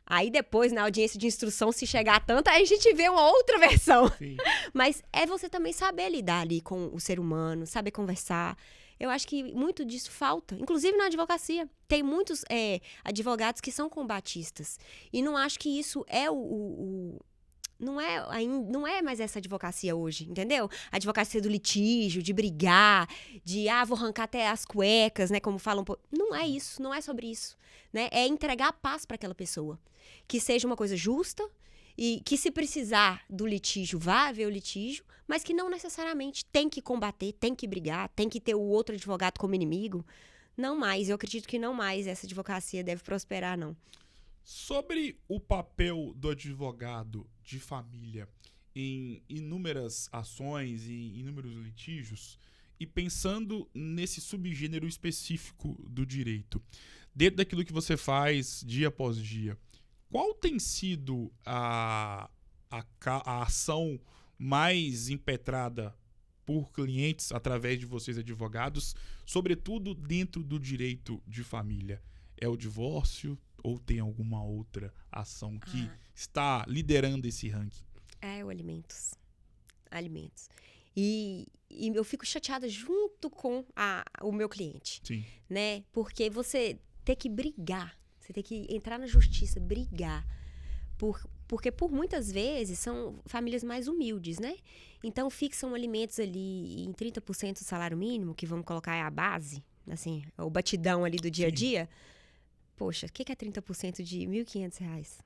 B: Aí depois, na audiência de instrução, se chegar tanto, aí a gente vê uma outra versão. Sim. Mas é você também saber lidar ali com o ser humano, saber conversar. Eu acho que muito disso falta. Inclusive na advocacia. Tem muitos advogados que são combatistas. E não acho que isso é não é mais essa advocacia hoje, entendeu? A advocacia do litígio, de brigar, de vou arrancar até as cuecas, né? Como falam. Não é isso, não é sobre isso. Né? É entregar a paz para aquela pessoa. Que seja uma coisa justa e que, se precisar do litígio, vá haver o litígio, mas que não necessariamente tem que combater, tem que brigar, tem que ter o outro advogado como inimigo. Não mais, eu acredito que não mais essa advocacia deve prosperar, não.
A: Sobre o papel do advogado de família em inúmeras ações e inúmeros litígios, e pensando nesse subgênero específico do direito, dentro daquilo que você faz dia após dia, qual tem sido a ação mais impetrada por clientes através de vocês, advogados, sobretudo dentro do direito de família? É o divórcio ou tem alguma outra ação que está liderando esse ranking?
B: O alimentos. E eu fico chateada junto com o meu cliente.
A: Sim.
B: Né? Porque você tem que brigar, você tem que entrar na justiça, brigar. Porque por muitas vezes são famílias mais humildes, né? Então fixam alimentos ali em 30% do salário mínimo, que vamos colocar a base, assim, o batidão ali do dia a dia. Poxa, o que é 30% de R$ 1.500?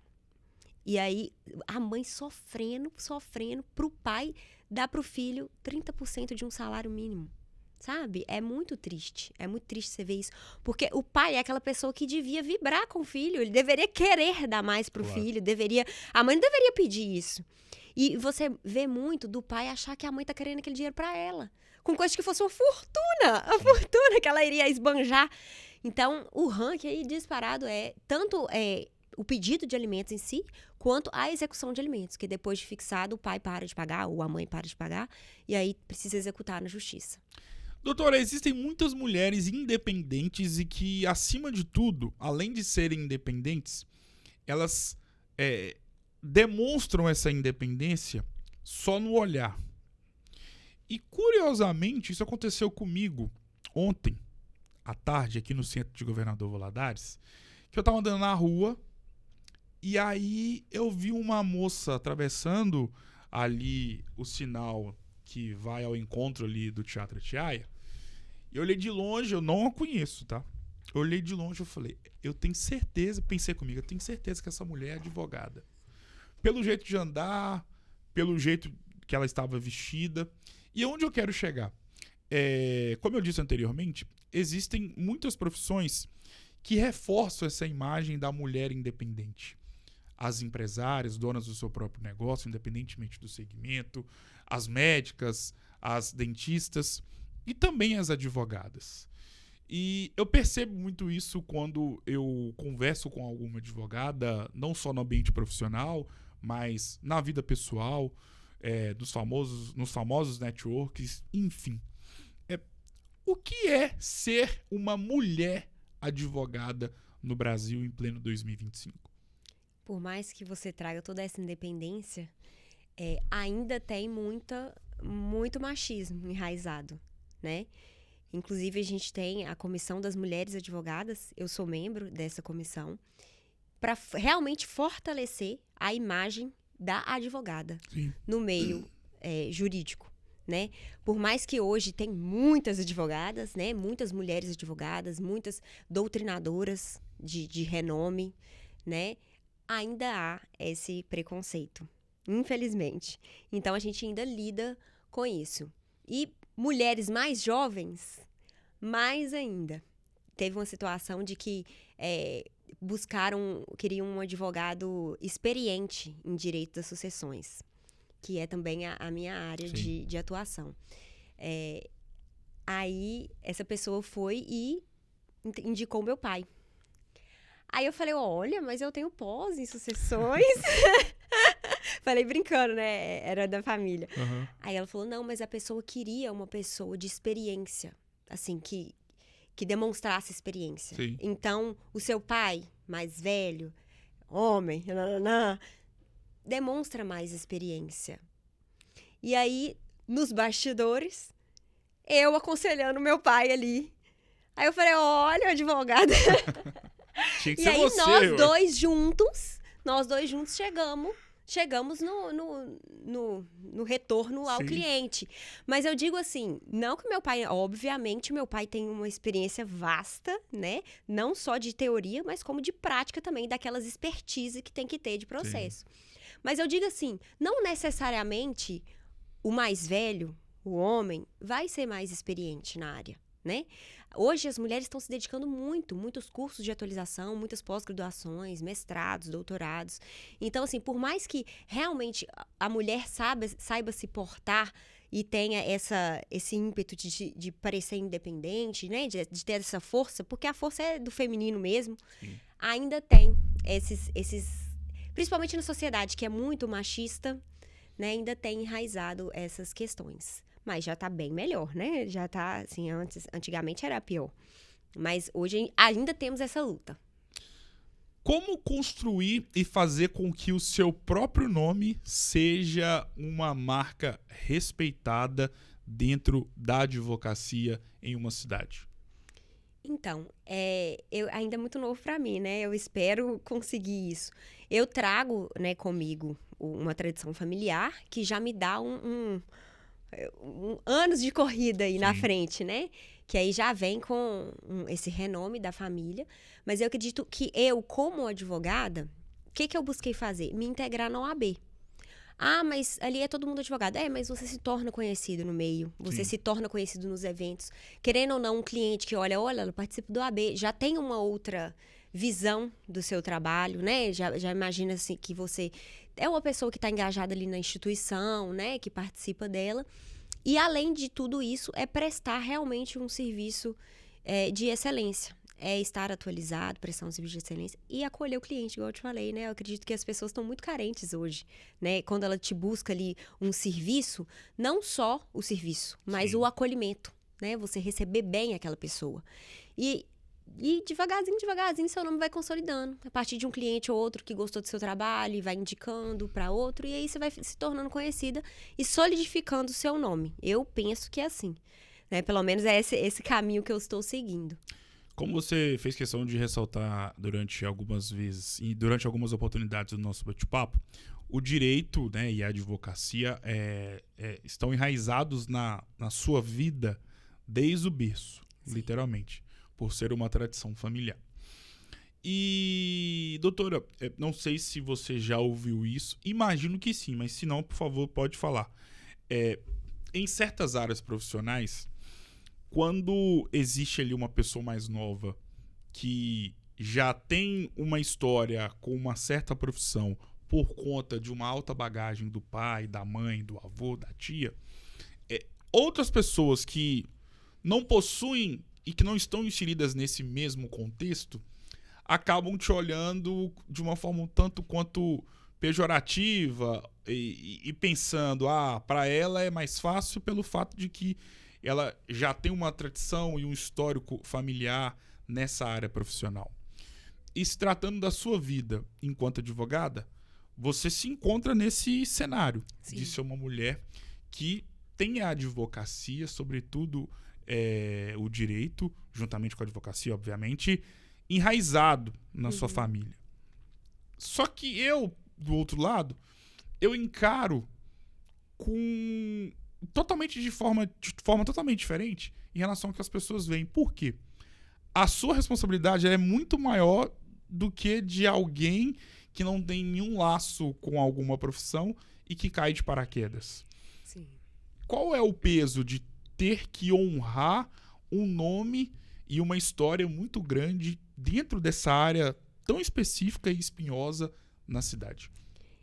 B: E aí a mãe sofrendo pro pai dar pro filho 30% de um salário mínimo. Sabe? É muito triste você ver isso. Porque o pai é aquela pessoa que devia vibrar com o filho, ele deveria querer dar mais pro filho, a mãe não deveria pedir isso. E você vê muito do pai achar que a mãe tá querendo aquele dinheiro pra ela, com coisa que fosse uma fortuna que ela iria esbanjar. Então, o ranking aí disparado é tanto o pedido de alimentos em si, quanto a execução de alimentos, que depois de fixado, o pai para de pagar, ou a mãe para de pagar, e aí precisa executar na justiça.
A: Doutora, existem muitas mulheres independentes e que, acima de tudo, além de serem independentes, elas demonstram essa independência só no olhar. E, curiosamente, isso aconteceu comigo ontem, à tarde, aqui no centro de Governador Valadares, que eu estava andando na rua e aí eu vi uma moça atravessando ali o sinal que vai ao encontro ali do Teatro Atiaia. Eu olhei de longe, eu não a conheço, tá? Eu olhei de longe e falei, eu tenho certeza que essa mulher é advogada. Pelo jeito de andar, pelo jeito que ela estava vestida. E onde eu quero chegar? Como eu disse anteriormente, existem muitas profissões que reforçam essa imagem da mulher independente. As empresárias, donas do seu próprio negócio, independentemente do segmento, as médicas, as dentistas. e também as advogadas. E eu percebo muito isso quando eu converso com alguma advogada, não só no ambiente profissional, mas na vida pessoal, nos famosos networks, enfim. O que é ser uma mulher advogada no Brasil em pleno 2025?
B: Por mais que você traga toda essa independência, ainda tem muito machismo enraizado, né? Inclusive, a gente tem a Comissão das Mulheres Advogadas, eu sou membro dessa comissão, para realmente fortalecer a imagem da advogada no meio jurídico, né? Por mais que hoje tem muitas advogadas, né? Muitas mulheres advogadas, muitas doutrinadoras de renome, né? Ainda há esse preconceito, infelizmente. Então, a gente ainda lida com isso. E mulheres mais jovens, mais ainda. Teve uma situação de que queriam um advogado experiente em direito das sucessões, que é também a minha área de atuação. Aí, essa pessoa foi e indicou meu pai. Aí eu falei, olha, mas eu tenho pós em sucessões. Falei brincando, né? Era da família.
A: Uhum.
B: Aí ela falou, não, mas a pessoa queria uma pessoa de experiência, assim, que demonstrasse experiência.
A: Sim.
B: Então, o seu pai, mais velho, homem, demonstra mais experiência. E aí, nos bastidores, eu aconselhando meu pai ali. Aí eu falei, olha, advogada.
A: Tinha que
B: E
A: ser
B: aí,
A: você,
B: nós dois juntos chegamos no retorno ao cliente. Mas eu digo assim, não que meu pai, obviamente, meu pai tem uma experiência vasta, né? Não só de teoria, mas como de prática também, daquelas expertise que tem que ter de processo. Sim. Mas eu digo assim, não necessariamente o mais velho, o homem, vai ser mais experiente na área, né? Hoje as mulheres estão se dedicando muitos cursos de atualização, muitas pós-graduações, mestrados, doutorados. Então, assim, por mais que realmente a mulher saiba se portar e tenha esse ímpeto de parecer independente, né, de ter essa força, porque a força é do feminino mesmo, ainda tem esses, principalmente na sociedade que é muito machista, né, ainda tem enraizado essas questões. Mas já tá bem melhor, né? Já tá, assim, antigamente era pior. Mas hoje ainda temos essa luta.
A: Como construir e fazer com que o seu próprio nome seja uma marca respeitada dentro da advocacia em uma cidade?
B: Então, ainda é muito novo para mim, né? Eu espero conseguir isso. Eu trago, né, comigo uma tradição familiar que já me dá anos de corrida aí na frente, né? Que aí já vem com esse renome da família. Mas eu acredito que eu, como advogada, o que eu busquei fazer? Me integrar na OAB. Ah, mas ali é todo mundo advogado. Mas você se torna conhecido no meio. Você se torna conhecido nos eventos. Querendo ou não, um cliente que olha, eu participo do OAB, já tem uma outra visão do seu trabalho, né? Já imagina assim, que você é uma pessoa que está engajada ali na instituição, né? Que participa dela. E, além de tudo isso, é prestar realmente um serviço de excelência. É estar atualizado, prestar um serviço de excelência e acolher o cliente, igual eu te falei, né? Eu acredito que as pessoas estão muito carentes hoje, né? Quando ela te busca ali um serviço, não só o serviço, mas o acolhimento, né? Você receber bem aquela pessoa. E devagarzinho, seu nome vai consolidando. A partir de um cliente ou outro que gostou do seu trabalho e vai indicando para outro, e aí você vai se tornando conhecida e solidificando o seu nome. Eu penso que é assim, né? Pelo menos é esse caminho que eu estou seguindo.
A: Como você fez questão de ressaltar durante algumas vezes e durante algumas oportunidades do nosso bate-papo, o direito, né, e a advocacia estão enraizados na sua vida desde o berço, literalmente, por ser uma tradição familiar. E, doutora, não sei se você já ouviu isso, imagino que sim, mas se não, por favor, pode falar. Em certas áreas profissionais, quando existe ali uma pessoa mais nova que já tem uma história com uma certa profissão por conta de uma alta bagagem do pai, da mãe, do avô, da tia, outras pessoas que não possuem e que não estão inseridas nesse mesmo contexto, acabam te olhando de uma forma um tanto quanto pejorativa e pensando, para ela é mais fácil pelo fato de que ela já tem uma tradição e um histórico familiar nessa área profissional. E se tratando da sua vida enquanto advogada, você se encontra nesse cenário de ser uma mulher que tem a advocacia, sobretudo o direito, juntamente com a advocacia, obviamente, enraizado na sua família. Só que eu, do outro lado, eu encaro de forma totalmente diferente em relação ao que as pessoas veem. Por quê? A sua responsabilidade é muito maior do que de alguém que não tem nenhum laço com alguma profissão e que cai de paraquedas.
B: Sim.
A: Qual é o peso de ter que honrar um nome e uma história muito grande dentro dessa área tão específica e espinhosa na cidade?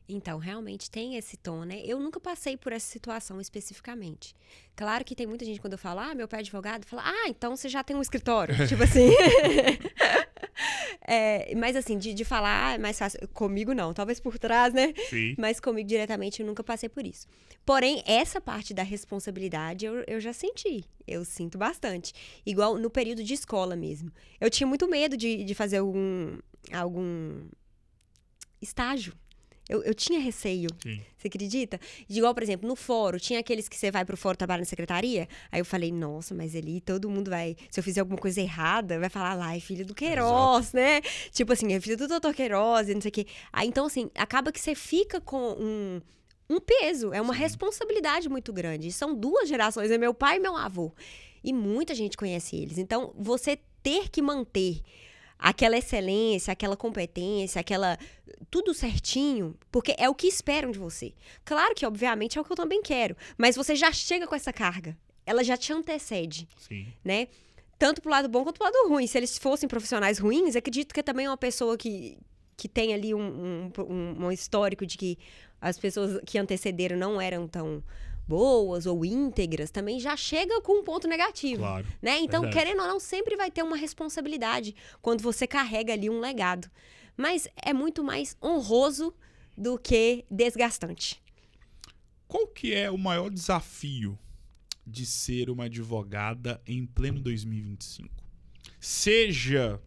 B: Então, realmente tem esse tom, né? Eu nunca passei por essa situação especificamente. Claro que tem muita gente, quando eu falo, meu pai é advogado, fala, então você já tem um escritório. Tipo assim. Mas assim, de falar é mais fácil. Comigo não, talvez por trás, né?
A: Sim.
B: Mas comigo diretamente eu nunca passei por isso. Porém, essa parte da responsabilidade eu já senti. Eu sinto bastante. Igual no período de escola mesmo. Eu tinha muito medo de fazer algum estágio. Eu tinha receio,
A: Sim.
B: Você acredita? Igual, por exemplo, no fórum, tinha aqueles que você vai pro fórum trabalhar na secretaria, aí eu falei, nossa, mas ali todo mundo vai, se eu fizer alguma coisa errada, vai falar lá, é filho do Queiroz, né? Tipo assim, é filho do doutor Queiroz, e não sei o quê. Aí, então, assim, acaba que você fica com um peso, é uma responsabilidade muito grande. São 2 gerações, é meu pai e meu avô. E muita gente conhece eles. Então, você ter que manter aquela excelência, aquela competência, tudo certinho, porque é o que esperam de você. Claro que, obviamente, é o que eu também quero, mas você já chega com essa carga. Ela já te antecede,
A: Sim.
B: né? Tanto pro lado bom quanto pro lado ruim. Se eles fossem profissionais ruins, acredito que também é uma pessoa que tem ali um histórico de que as pessoas que antecederam não eram tão boas ou íntegras, também já chega com um ponto negativo.
A: Claro.
B: Né? Então,
A: Verdade.
B: querendo ou não, sempre vai ter uma responsabilidade quando você carrega ali um legado. Mas é muito mais honroso do que desgastante.
A: Qual que é o maior desafio de ser uma advogada em pleno 2025? Seja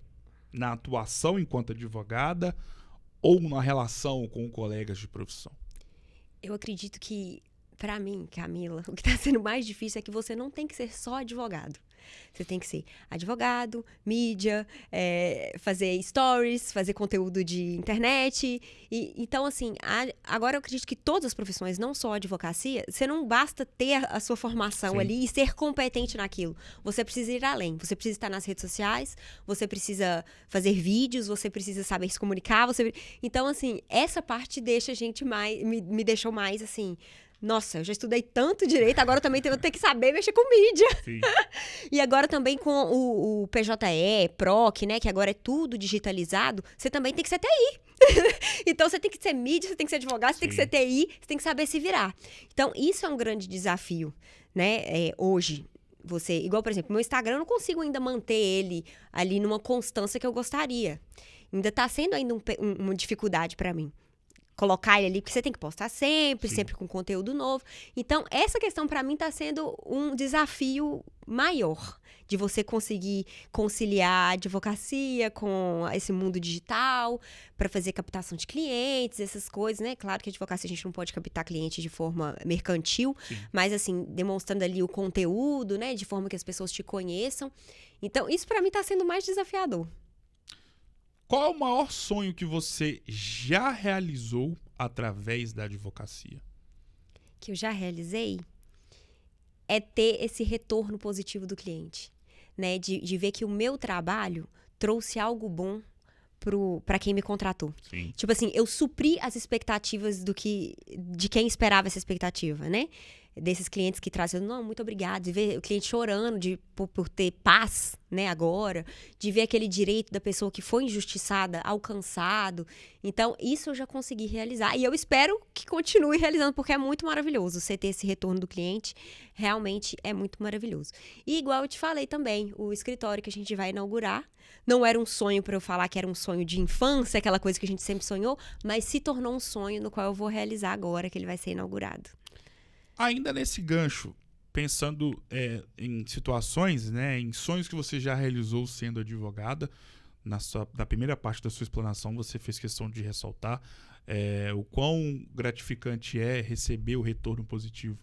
A: na atuação enquanto advogada ou na relação com colegas de profissão?
B: Eu acredito que, pra mim, Camila, o que tá sendo mais difícil é que você não tem que ser só advogado. Você tem que ser advogado, mídia, fazer stories, fazer conteúdo de internet. Então, assim, agora eu acredito que todas as profissões, não só a advocacia, você não basta ter a sua formação
A: Sim.
B: ali e ser competente naquilo. Você precisa ir além. Você precisa estar nas redes sociais, você precisa fazer vídeos, você precisa saber se comunicar. Então, assim, essa parte deixa a gente me deixou mais, assim... Nossa, eu já estudei tanto direito, agora eu também vou ter que saber mexer com mídia.
A: Sim.
B: E agora também com o PJE, PROC, né, que agora é tudo digitalizado, você também tem que ser TI. Então, você tem que ser mídia, você tem que ser advogado, você tem que ser TI, você tem que saber se virar. Então, isso é um grande desafio, né, hoje. Igual, por exemplo, meu Instagram, eu não consigo ainda manter ele ali numa constância que eu gostaria. Ainda tá sendo ainda uma dificuldade para mim. Colocar ele ali, porque você tem que postar sempre com conteúdo novo. Então, essa questão para mim tá sendo um desafio maior de você conseguir conciliar a advocacia com esse mundo digital para fazer captação de clientes, essas coisas, né? Claro que a advocacia a gente não pode captar cliente de forma mercantil, mas assim, demonstrando ali o conteúdo, né, de forma que as pessoas te conheçam. Então, isso para mim tá sendo mais desafiador.
A: Qual é o maior sonho que você já realizou através da advocacia?
B: Que eu já realizei é ter esse retorno positivo do cliente, né? De ver que o meu trabalho trouxe algo bom para quem me contratou.
A: Sim.
B: Tipo assim, eu supri as expectativas de quem esperava essa expectativa, né? desses clientes que trazem, não, muito obrigado, de ver o cliente chorando por ter paz, né, agora, de ver aquele direito da pessoa que foi injustiçada alcançado. Então, isso eu já consegui realizar. E eu espero que continue realizando, porque é muito maravilhoso você ter esse retorno do cliente. Realmente é muito maravilhoso. E igual eu te falei também, o escritório que a gente vai inaugurar, não era um sonho para eu falar que era um sonho de infância, aquela coisa que a gente sempre sonhou, mas se tornou um sonho no qual eu vou realizar agora que ele vai ser inaugurado.
A: Ainda nesse gancho, pensando em situações, né, em sonhos que você já realizou sendo advogada, na primeira parte da sua explanação você fez questão de ressaltar o quão gratificante é receber o retorno positivo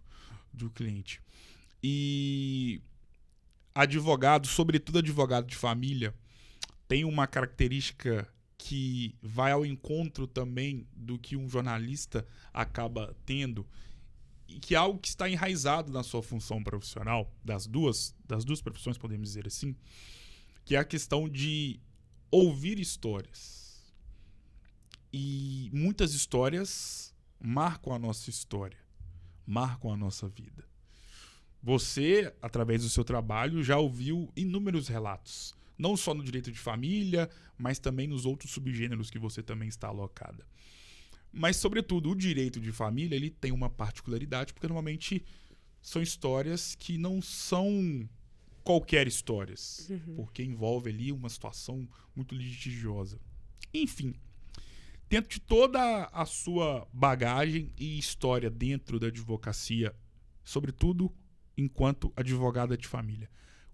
A: do cliente. E advogado, sobretudo advogado de família, tem uma característica que vai ao encontro também do que um jornalista acaba tendo, e que é algo que está enraizado na sua função profissional, das duas profissões, podemos dizer assim, que é a questão de ouvir histórias. E muitas histórias marcam a nossa história, marcam a nossa vida. Você, através do seu trabalho, já ouviu inúmeros relatos, não só no direito de família, mas também nos outros subgêneros que você também está alocada. Mas, sobretudo, o direito de família, ele tem uma particularidade, porque normalmente são histórias que não são qualquer histórias, porque envolve ali uma situação muito litigiosa. Enfim, dentro de toda a sua bagagem e história dentro da advocacia, sobretudo enquanto advogada de família,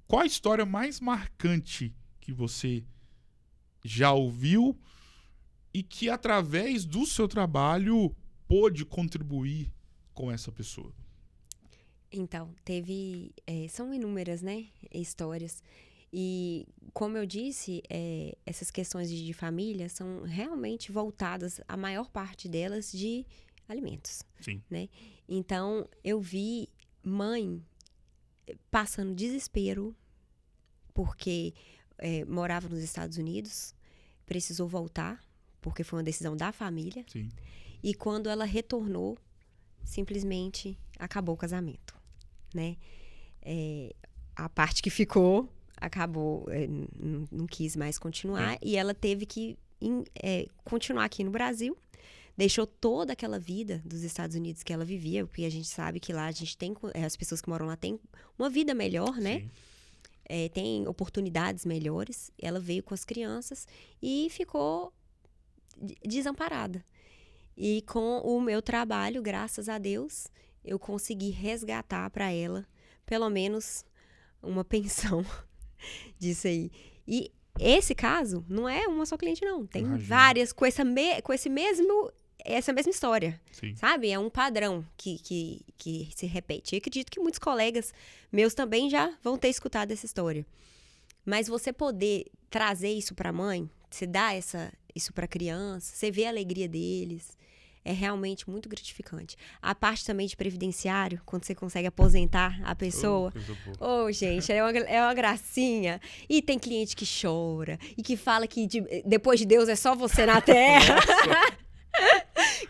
A: qual a história mais marcante que você já ouviu e que, através do seu trabalho, pôde contribuir com essa pessoa?
B: Então, são inúmeras, né, histórias. E, como eu disse, essas questões de família são realmente voltadas, a maior parte delas, de alimentos.
A: Sim.
B: Né? Então, eu vi mãe passando desespero porque morava nos Estados Unidos, precisou voltar, porque foi uma decisão da família.
A: Sim.
B: E quando ela retornou, simplesmente acabou o casamento, né? A parte que ficou, acabou, não quis mais continuar. E ela teve que continuar aqui no Brasil. Deixou toda aquela vida dos Estados Unidos que ela vivia, porque a gente sabe que lá a gente tem, as pessoas que moram lá têm uma vida melhor, né?
A: Sim.
B: Tem oportunidades melhores. Ela veio com as crianças e ficou desamparada. E com o meu trabalho, graças a Deus, eu consegui resgatar para ela pelo menos uma pensão disso aí. E esse caso não é uma só cliente, não. Tem várias com essa mesma história.
A: Sim.
B: Sabe? É um padrão que se repete. Eu acredito que muitos colegas meus também já vão ter escutado essa história. Mas você poder trazer isso para a mãe, você dar isso para a criança, você vê a alegria deles, é realmente muito gratificante. A parte também de previdenciário, quando você consegue aposentar a pessoa. Gente, é uma gracinha. E tem cliente que chora e que fala que depois de Deus é só você na terra.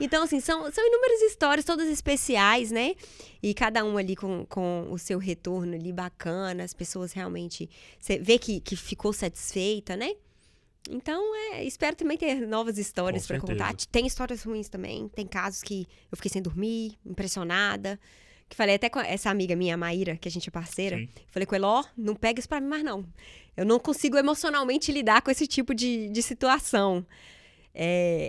B: Então, assim, são inúmeras histórias, todas especiais, né? E cada um ali com o seu retorno ali bacana, as pessoas realmente... Você vê que ficou satisfeita, né? Então, espero também ter novas histórias para contar. Tem histórias ruins também, tem casos que eu fiquei sem dormir, impressionada. Que falei até com essa amiga minha, a Maíra, que a gente é parceira.
A: Sim.
B: Falei com ela, não pega isso pra mim mais não. Eu não consigo emocionalmente lidar com esse tipo de situação.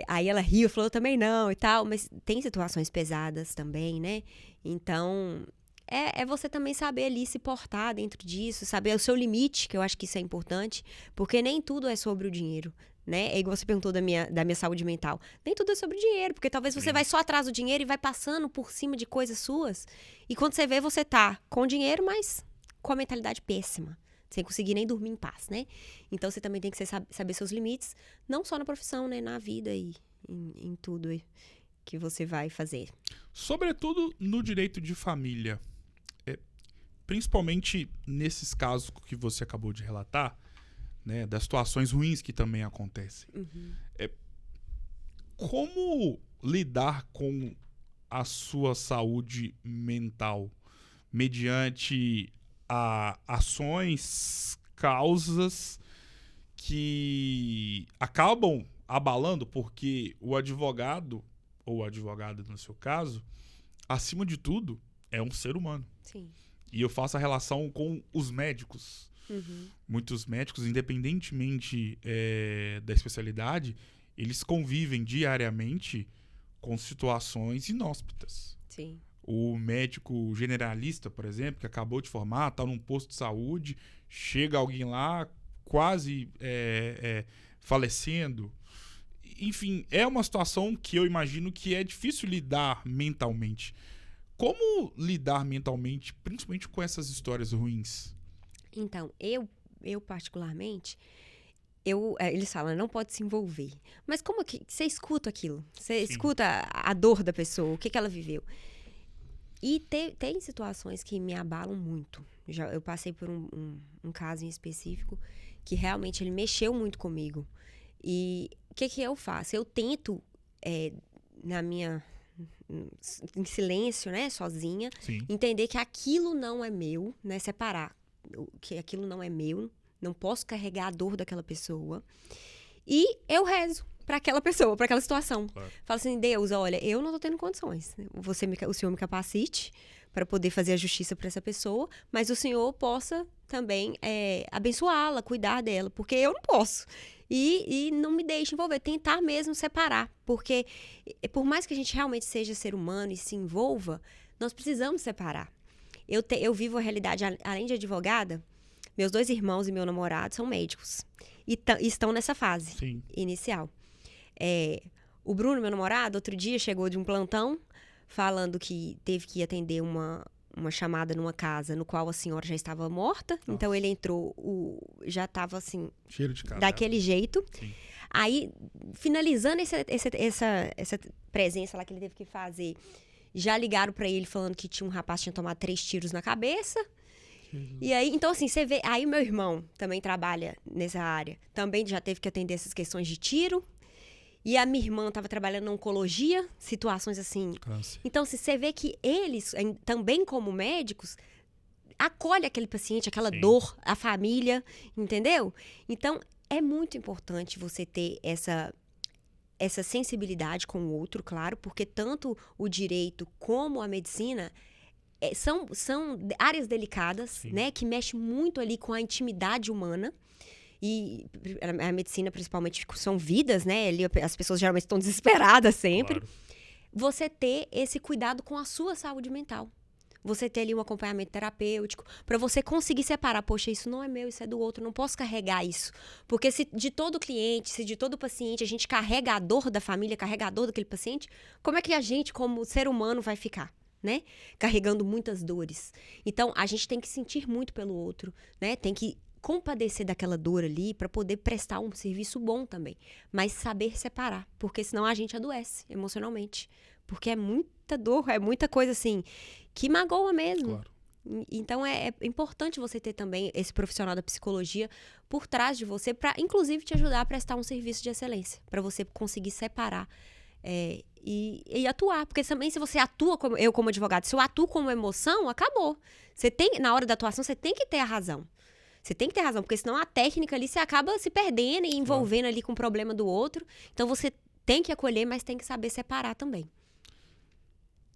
B: Aí ela riu, falou, eu também não e tal. Mas tem situações pesadas também, né? Então, é você também saber ali se portar dentro disso, saber o seu limite, que eu acho que isso é importante, porque nem tudo é sobre o dinheiro, né? É igual você perguntou da minha saúde mental. Nem tudo é sobre o dinheiro, porque talvez você vai só atrás do dinheiro e vai passando por cima de coisas suas, e quando você vê, você tá com dinheiro, mas com a mentalidade péssima, sem conseguir nem dormir em paz, né? Então, você também tem que saber seus limites, não só na profissão, né? Na vida e em tudo que você vai fazer.
A: Sobretudo no direito de família. Principalmente nesses casos que você acabou de relatar, né, das situações ruins que também acontecem. Como lidar com a sua saúde mental? Mediante ações, causas que acabam abalando, porque o advogado, ou advogada no seu caso, acima de tudo, é um ser humano.
B: Sim.
A: E eu faço a relação com os médicos.
B: Uhum.
A: Muitos médicos, independentemente da especialidade, eles convivem diariamente com situações inóspitas.
B: Sim.
A: O médico generalista, por exemplo, que acabou de formar, está num posto de saúde, chega alguém lá quase falecendo. Enfim, é uma situação que eu imagino que é difícil lidar mentalmente. Como lidar mentalmente, principalmente com essas histórias ruins?
B: Então, eu particularmente, eles falam, não pode se envolver. Mas como que você escuta aquilo? Você
A: Sim.
B: escuta a dor da pessoa, o que ela viveu. E tem situações que me abalam muito. Eu passei por um caso em específico que realmente ele mexeu muito comigo. E o que eu faço? Eu tento, em silêncio, né, sozinha,
A: Sim.
B: entender que aquilo não é meu, né, separar que aquilo não é meu, não posso carregar a dor daquela pessoa. E eu rezo para aquela pessoa, para aquela situação.
A: Claro.
B: Falo assim, Deus, olha, eu não tô tendo condições. O Senhor me capacite para poder fazer a justiça para essa pessoa, mas o Senhor possa também abençoá-la, cuidar dela, porque eu não posso. E não me deixe envolver, tentar mesmo separar, porque por mais que a gente realmente seja ser humano e se envolva, nós precisamos separar. Eu vivo a realidade, além de advogada, meus 2 irmãos e meu namorado são médicos e estão nessa fase
A: Sim.
B: inicial. O Bruno, meu namorado, outro dia chegou de um plantão falando que teve que atender uma chamada numa casa no qual a senhora já estava morta.
A: Nossa.
B: Então ele entrou, já estava assim,
A: Cheiro de cadáver.
B: daquele jeito.
A: Sim.
B: Aí, finalizando essa presença lá que ele teve que fazer, já ligaram pra ele falando que tinha um rapaz que tinha tomado 3 tiros na cabeça.
A: Jesus.
B: E aí, então assim, você vê... Aí meu irmão também trabalha nessa área. Também já teve que atender essas questões de tiro. E a minha irmã estava trabalhando na oncologia, situações assim.
A: Câncer.
B: Então, se você vê que eles, também como médicos, acolhem aquele paciente, aquela
A: Sim.
B: dor, a família, entendeu? Então, é muito importante você ter essa sensibilidade com o outro, claro, porque tanto o direito como a medicina são áreas delicadas,
A: Sim.
B: né, que mexem muito ali com a intimidade humana. E a medicina, principalmente, são vidas, né? Ali, as pessoas geralmente estão desesperadas sempre.
A: Claro.
B: Você ter esse cuidado com a sua saúde mental. Você ter ali um acompanhamento terapêutico, para você conseguir separar, poxa, isso não é meu, isso é do outro, não posso carregar isso. Porque se de todo cliente, se de todo paciente, a gente carrega a dor da família, carrega a dor daquele paciente, como é que a gente, como ser humano, vai ficar, né? Carregando muitas dores. Então, a gente tem que sentir muito pelo outro, né? Tem que compadecer daquela dor ali para poder prestar um serviço bom também. Mas saber separar, porque senão a gente adoece emocionalmente. Porque é muita dor, é muita coisa assim, que magoa mesmo.
A: Claro.
B: Então é importante você ter também esse profissional da psicologia por trás de você, para inclusive te ajudar a prestar um serviço de excelência, para você conseguir separar e atuar. Porque também se você atua, como advogado, se eu atuo como emoção, acabou. Na hora da atuação, você tem que ter a razão. Você tem que ter razão, porque senão a técnica ali você acaba se perdendo e envolvendo ali com o problema do outro. Então você tem que acolher, mas tem que saber separar também.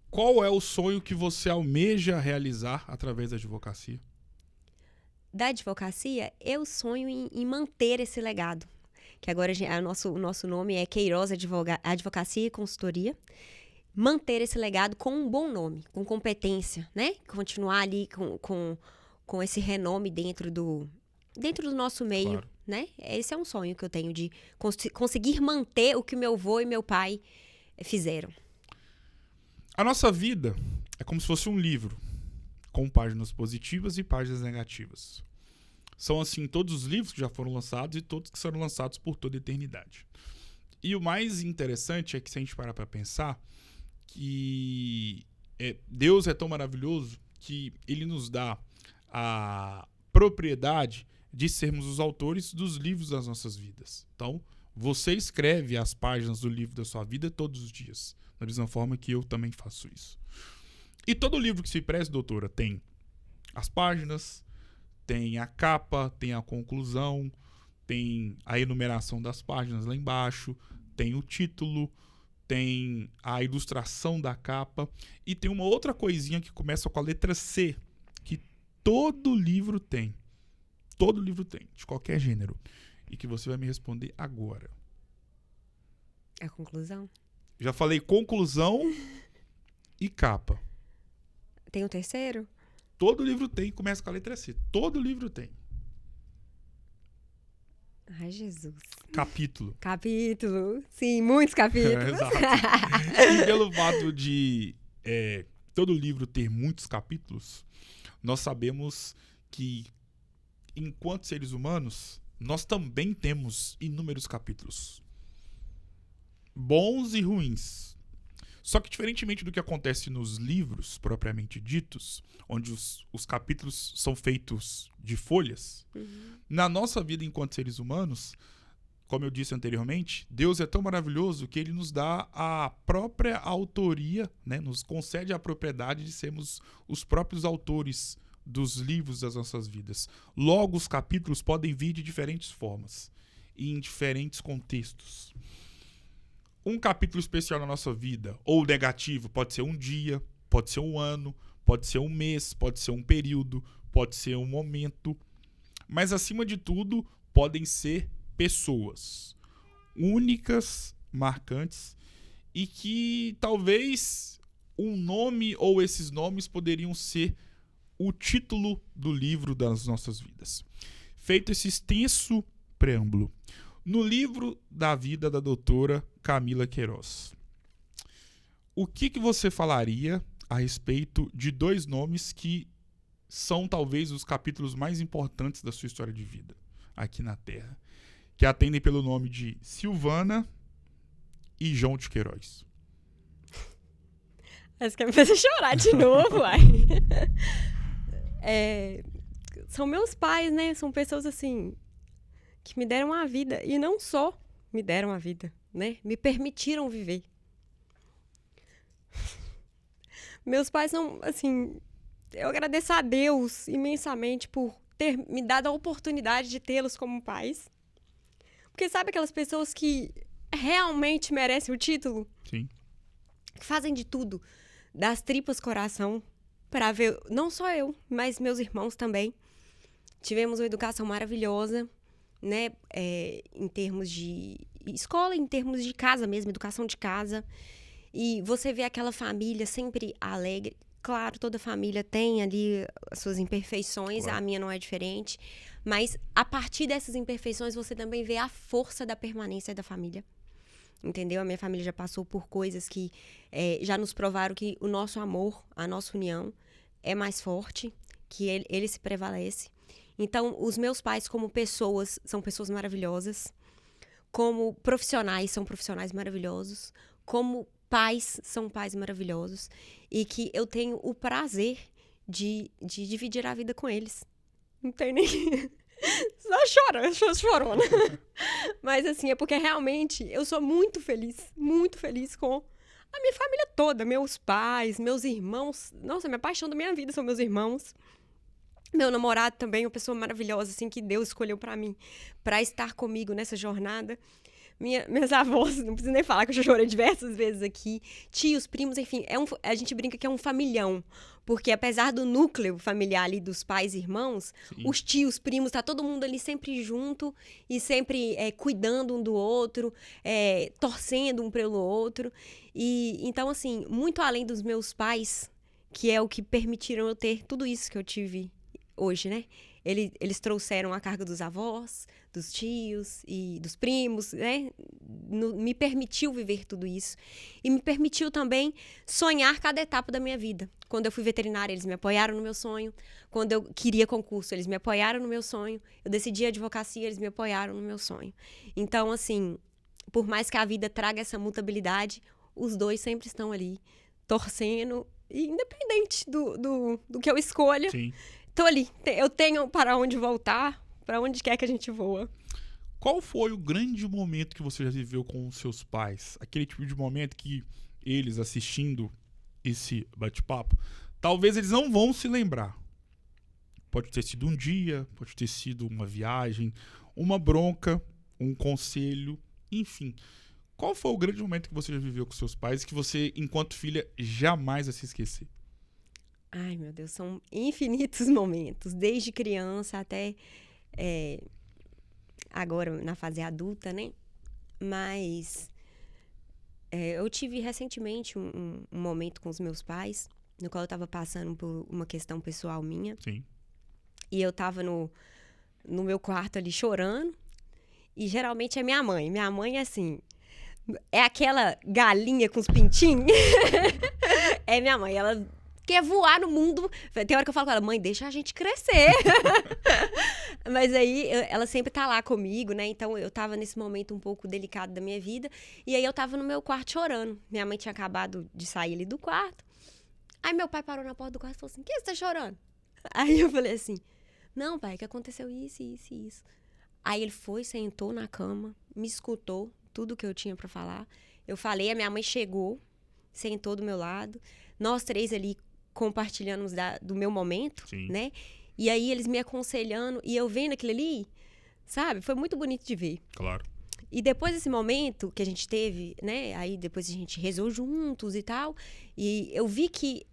A: Qual é o sonho que você almeja realizar através da advocacia?
B: Da advocacia, eu sonho em manter esse legado. Que agora o nosso nome é Queiroz Advocacia e Consultoria. Manter esse legado com um bom nome, com competência, né? Continuar ali com esse renome dentro do nosso meio,
A: Claro.
B: né? Esse é um sonho que eu tenho, de conseguir manter o que meu avô e meu pai fizeram.
A: A nossa vida é como se fosse um livro, com páginas positivas e páginas negativas. São, assim, todos os livros que já foram lançados e todos que serão lançados por toda a eternidade. E o mais interessante é que, se a gente parar para pensar, que Deus é tão maravilhoso que ele nos dá a propriedade de sermos os autores dos livros das nossas vidas. Então, Você escreve as páginas do livro da sua vida todos os dias. Da mesma forma que eu também faço isso. E todo livro que se preze, doutora, tem as páginas, tem a capa, tem a conclusão, tem a enumeração das páginas lá embaixo, tem o título, tem a ilustração da capa e tem uma outra coisinha que começa com a letra C, que todo livro tem. Todo livro tem, de qualquer gênero. E que você vai me responder agora.
B: A conclusão.
A: Já falei conclusão e capa.
B: Tem o terceiro?
A: Todo livro tem, começa com a letra C. Todo livro tem.
B: Ai, Jesus.
A: Capítulo.
B: Capítulo. Sim, muitos capítulos.
A: Exato. E pelo fato de todo livro ter muitos capítulos, nós sabemos que, enquanto seres humanos, nós também temos inúmeros capítulos. Bons e ruins. Só que, diferentemente do que acontece nos livros propriamente ditos, onde os capítulos são feitos de folhas, na nossa vida enquanto seres humanos, como eu disse anteriormente, Deus é tão maravilhoso que ele nos dá a própria autoria, né? Nos concede a propriedade de sermos os próprios autores dos livros das nossas vidas. Logo, os capítulos podem vir de diferentes formas e em diferentes contextos. Um capítulo especial na nossa vida, ou negativo, pode ser um dia, pode ser um ano, pode ser um mês, pode ser um período, pode ser um momento. Mas, acima de tudo, podem ser pessoas únicas, marcantes, e que talvez um nome ou esses nomes poderiam ser o título do livro das nossas vidas. Feito esse extenso preâmbulo, no livro da vida da doutora Camila Queiroz, o que você falaria a respeito de dois nomes que são talvez os capítulos mais importantes da sua história de vida aqui na Terra, que atendem pelo nome de Silvana e João de Queiroz?
B: Mas quer me fazer chorar de novo, uai. São meus pais, né? São pessoas assim que me deram a vida. E não só me deram a vida, né? Me permitiram viver. Meus pais são, assim... Eu agradeço a Deus imensamente por ter me dado a oportunidade de tê-los como pais. Porque sabe aquelas pessoas que realmente merecem o título?
A: Sim.
B: Que fazem de tudo, das tripas coração, para ver, não só eu, mas meus irmãos também. Tivemos uma educação maravilhosa, né? Em termos de escola, em termos de casa mesmo, educação de casa. E você vê aquela família sempre alegre. Claro, toda família tem ali as suas imperfeições, claro. A minha não é diferente. Mas a partir dessas imperfeições, você também vê a força da permanência da família. Entendeu? A minha família já passou por coisas que já nos provaram que o nosso amor, a nossa união é mais forte, que ele se prevalece. Então, os meus pais como pessoas, são pessoas maravilhosas. Como profissionais, são profissionais maravilhosos. Como pais, são pais maravilhosos. E que eu tenho o prazer de dividir a vida com eles. Não tem nem... Só chorona. Mas assim, é porque realmente eu sou muito feliz com a minha família toda. Meus pais, meus irmãos. Nossa, a minha paixão da minha vida são meus irmãos. Meu namorado também, uma pessoa maravilhosa, assim, que Deus escolheu pra mim, pra estar comigo nessa jornada. Meus avós, não preciso nem falar que eu já chorei diversas vezes aqui. Tios, primos, enfim, a gente brinca que é um familhão. Porque apesar do núcleo familiar ali dos pais e irmãos, sim, os tios, primos, tá todo mundo ali sempre junto e sempre cuidando um do outro, torcendo um pelo outro. E então, assim, muito além dos meus pais, que é o que permitiram eu ter tudo isso que eu tive hoje, né? Eles trouxeram a carga dos avós, dos tios e dos primos, né? Me permitiu viver tudo isso. E me permitiu também sonhar cada etapa da minha vida. Quando eu fui veterinária, eles me apoiaram no meu sonho. Quando eu queria concurso, eles me apoiaram no meu sonho. Eu decidi a advocacia, eles me apoiaram no meu sonho. Então, assim, por mais que a vida traga essa mutabilidade, os dois sempre estão ali, torcendo. E independente do que eu escolha, sim, tô ali. Eu tenho para onde voltar, para onde quer que a gente voa.
A: Qual foi o grande momento que você já viveu com os seus pais? Aquele tipo de momento que eles assistindo esse bate-papo, talvez eles não vão se lembrar. Pode ter sido um dia, pode ter sido uma viagem, uma bronca, um conselho, enfim. Qual foi o grande momento que você já viveu com seus pais que você, enquanto filha, jamais vai se esquecer?
B: Ai, meu Deus, são infinitos momentos, desde criança até agora na fase adulta, né? Mas eu tive recentemente um momento com os meus pais, no qual eu estava passando por uma questão pessoal minha.
A: Sim.
B: E eu estava no meu quarto ali chorando. E geralmente é minha mãe. Minha mãe, assim, é aquela galinha com os pintinhos. É minha mãe. Ela quer voar no mundo. Tem hora que eu falo com ela, mãe, deixa a gente crescer. Mas aí, ela sempre tá lá comigo, né? Então, eu tava nesse momento um pouco delicado da minha vida. E aí, eu tava no meu quarto chorando. Minha mãe tinha acabado de sair ali do quarto. Aí, meu pai parou na porta do quarto e falou assim, o que você tá chorando? Aí, eu falei assim, não, pai, que aconteceu isso, isso e isso. Aí, ele foi, sentou na cama, me escutou tudo que eu tinha pra falar. Eu falei, a minha mãe chegou, sentou do meu lado. Nós três ali compartilhamos do meu momento,
A: Sim.
B: Né? E aí eles me aconselhando e eu vendo aquilo ali, sabe? Foi muito bonito de ver.
A: Claro.
B: E depois desse momento que a gente teve, né? Aí depois a gente rezou juntos e tal. E eu vi que,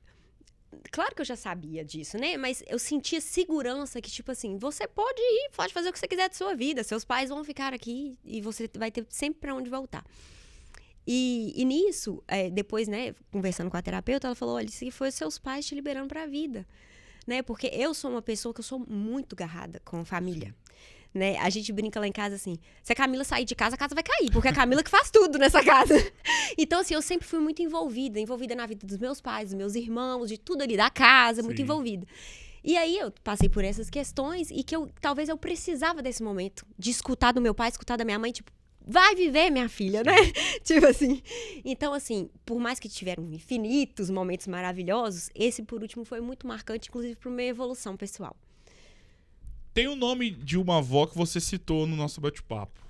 B: claro que eu já sabia disso, né? Mas eu sentia segurança que, tipo assim, você pode ir, pode fazer o que você quiser da sua vida. Seus pais vão ficar aqui e você vai ter sempre pra onde voltar. E nisso, depois, né, conversando com a terapeuta, ela falou, olha, isso foi seus pais te liberando pra vida, né? Porque eu sou uma pessoa que eu sou muito garrada com família, né? A gente brinca lá em casa assim, se a Camila sair de casa, a casa vai cair, porque é a Camila que faz tudo nessa casa. Então, assim, eu sempre fui muito envolvida na vida dos meus pais, dos meus irmãos, de tudo ali, da casa, muito envolvida. E aí, eu passei por essas questões e que talvez eu precisava desse momento, de escutar do meu pai, escutar da minha mãe, tipo, vai viver, minha filha, né? Tipo assim. Então, assim, por mais que tiveram infinitos momentos maravilhosos, esse, por último, foi muito marcante, inclusive, para minha evolução pessoal.
A: Tem o nome de uma avó que você citou no nosso bate-papo.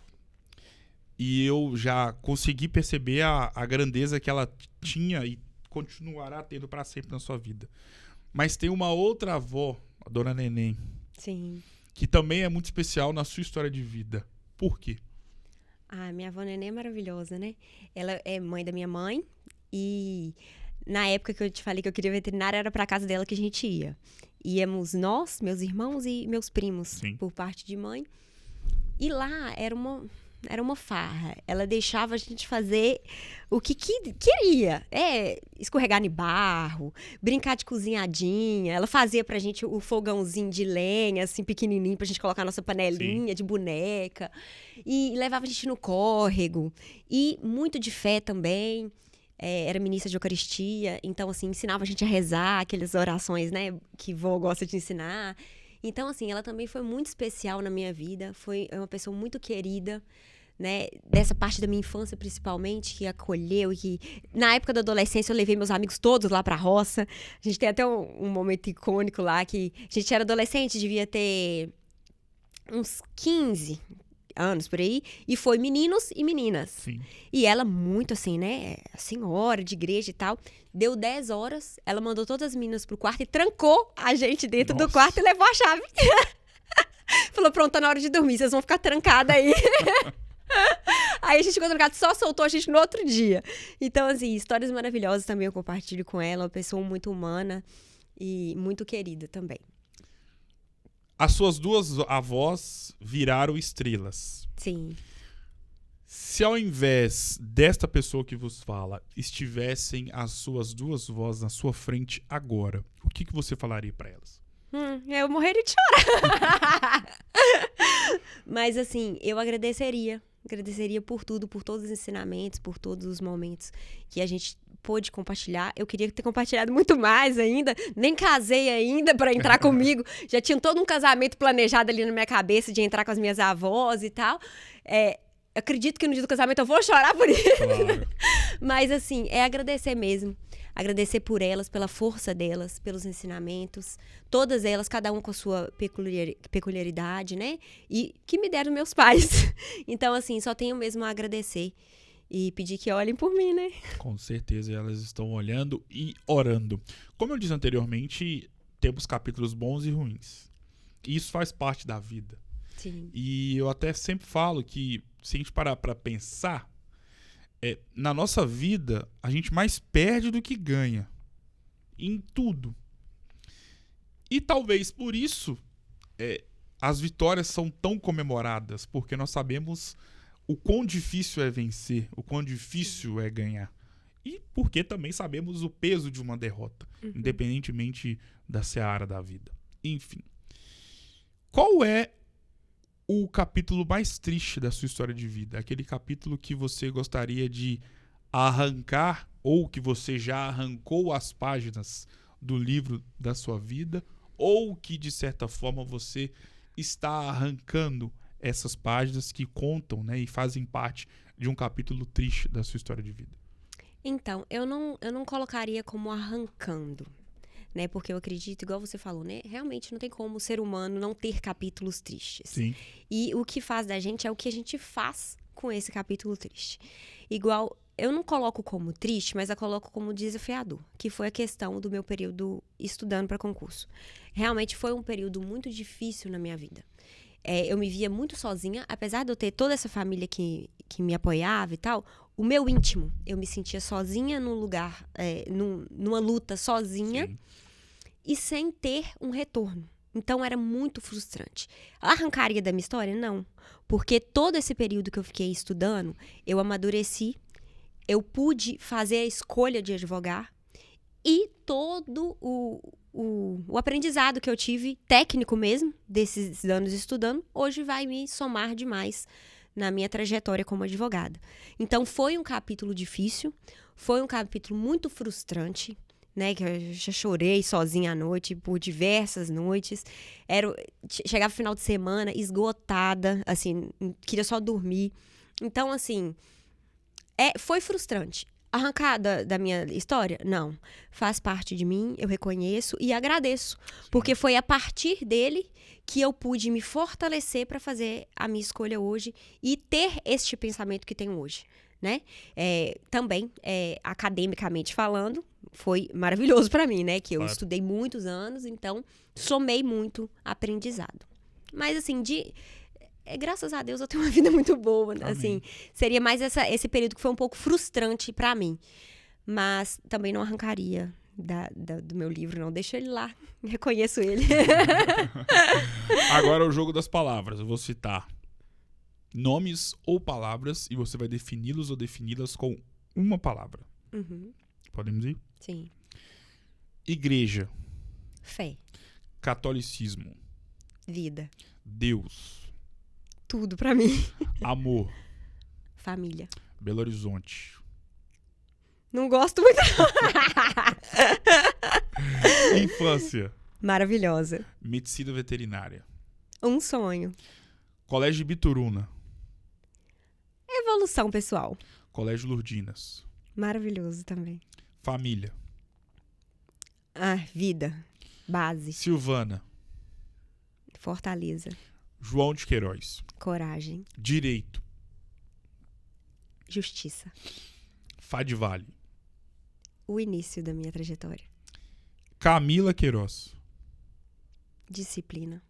A: E eu já consegui perceber a grandeza que ela tinha e continuará tendo para sempre na sua vida. Mas tem uma outra avó, a Dona Neném.
B: Sim.
A: Que também é muito especial na sua história de vida. Por quê?
B: Ah, minha avó Neném é maravilhosa, né? Ela é mãe da minha mãe e na época que eu te falei que eu queria veterinária, era pra casa dela que a gente ia. Íamos nós, meus irmãos e meus primos,
A: Sim.
B: Por parte de mãe. E lá era uma farra. Ela deixava a gente fazer o que queria. Escorregar em barro, brincar de cozinhadinha. Ela fazia pra gente o fogãozinho de lenha, assim, pequenininho, pra gente colocar a nossa panelinha de boneca. E levava a gente no córrego. E muito de fé também. Era ministra de Eucaristia. Então, assim, ensinava a gente a rezar, aquelas orações, né, que vó gosta de ensinar. Então, assim, ela também foi muito especial na minha vida. Foi uma pessoa muito querida, né? Dessa parte da minha infância, principalmente, que acolheu e que... Na época da adolescência, eu levei meus amigos todos lá pra roça. A gente tem até um momento icônico lá, que a gente era adolescente, devia ter uns 15 anos por aí, e foi meninos e meninas.
A: Sim.
B: E ela muito assim, né, senhora de igreja e tal, deu 10 horas, ela mandou todas as meninas pro quarto e trancou a gente dentro do quarto e levou a chave. Falou, pronto, tá na hora de dormir, vocês vão ficar trancadas aí. Aí a gente ficou trancada, só soltou a gente no outro dia. Então, assim, histórias maravilhosas também eu compartilho com ela, uma pessoa muito humana e muito querida também.
A: As suas duas avós viraram estrelas.
B: Sim.
A: Se ao invés desta pessoa que vos fala, estivessem as suas duas vozes na sua frente agora, o que você falaria pra elas?
B: Eu morreria de chorar. Mas, assim, eu agradeceria por tudo, por todos os ensinamentos, por todos os momentos que a gente pôde compartilhar. Eu queria ter compartilhado muito mais ainda. Nem casei ainda para entrar comigo. Já tinha todo um casamento planejado ali na minha cabeça de entrar com as minhas avós e tal. acredito que no dia do casamento eu vou chorar por isso.
A: Claro.
B: Mas, assim, é agradecer mesmo. Agradecer por elas, pela força delas, pelos ensinamentos. Todas elas, cada uma com a sua peculiaridade, né? E que me deram meus pais. Então, assim, só tenho mesmo a agradecer. E pedir que olhem por mim, né?
A: Com certeza elas estão olhando e orando. Como eu disse anteriormente, temos capítulos bons e ruins. E isso faz parte da vida.
B: Sim.
A: E eu até sempre falo que, se a gente parar pra pensar, na nossa vida, a gente mais perde do que ganha. Em tudo. E talvez por isso, as vitórias são tão comemoradas, porque nós sabemos o quão difícil é vencer, o quão difícil é ganhar. E porque também sabemos o peso de uma derrota, independentemente da seara da vida. Enfim. Qual é o capítulo mais triste da sua história de vida? Aquele capítulo que você gostaria de arrancar ou que você já arrancou as páginas do livro da sua vida ou que, de certa forma, você está arrancando essas páginas que contam, né, e fazem parte de um capítulo triste da sua história de vida?
B: Então, eu não colocaria como arrancando, né? Porque eu acredito, igual você falou, né? Realmente não tem como o ser humano não ter capítulos tristes.
A: Sim.
B: E o que faz da gente é o que a gente faz com esse capítulo triste. Igual, eu não coloco como triste, mas eu coloco como desafiador, que foi a questão do meu período estudando para concurso. Realmente foi um período muito difícil na minha vida. Eu me via muito sozinha, apesar de eu ter toda essa família que me apoiava e tal, o meu íntimo, eu me sentia sozinha num lugar, numa luta sozinha. Sim. E sem ter um retorno. Então, era muito frustrante. Arrancaria da minha história? Não. Porque todo esse período que eu fiquei estudando, eu amadureci, eu pude fazer a escolha de advogar e todo o aprendizado que eu tive, técnico mesmo, desses anos estudando, hoje vai me somar demais na minha trajetória como advogada. Então, foi um capítulo difícil, foi um capítulo muito frustrante, né, que eu já chorei sozinha à noite, por diversas noites. Chegava no final de semana, esgotada, assim, queria só dormir. Então, assim, foi frustrante. Arrancar da minha história? Não. Faz parte de mim, eu reconheço e agradeço. Sim. Porque foi a partir dele que eu pude me fortalecer para fazer a minha escolha hoje e ter este pensamento que tenho hoje, né? Também, academicamente falando, foi maravilhoso para mim, né? Que eu estudei muitos anos, então somei muito aprendizado. Mas, assim, graças a Deus eu tenho uma vida muito boa. Amém. Assim, seria mais esse período que foi um pouco frustrante para mim. Mas também não arrancaria do meu livro, não. Deixa ele lá. Reconheço ele.
A: Agora é o jogo das palavras. Eu vou citar nomes ou palavras e você vai defini-los ou defini-las com uma palavra.
B: Uhum.
A: Podemos ir?
B: Sim.
A: Igreja.
B: Fé.
A: Catolicismo.
B: Vida.
A: Deus.
B: Tudo pra mim.
A: Amor.
B: Família.
A: Belo Horizonte.
B: Não gosto muito.
A: Infância.
B: Maravilhosa.
A: Medicina veterinária.
B: Um sonho.
A: Colégio Bituruna.
B: Evolução pessoal.
A: Colégio Lourdinas.
B: Maravilhoso também.
A: Família.
B: Vida. Base.
A: Silvana.
B: Fortaleza.
A: João de Queiroz.
B: Coragem.
A: Direito.
B: Justiça.
A: Fadivale.
B: O início da minha trajetória.
A: Camila Queiroz.
B: Disciplina.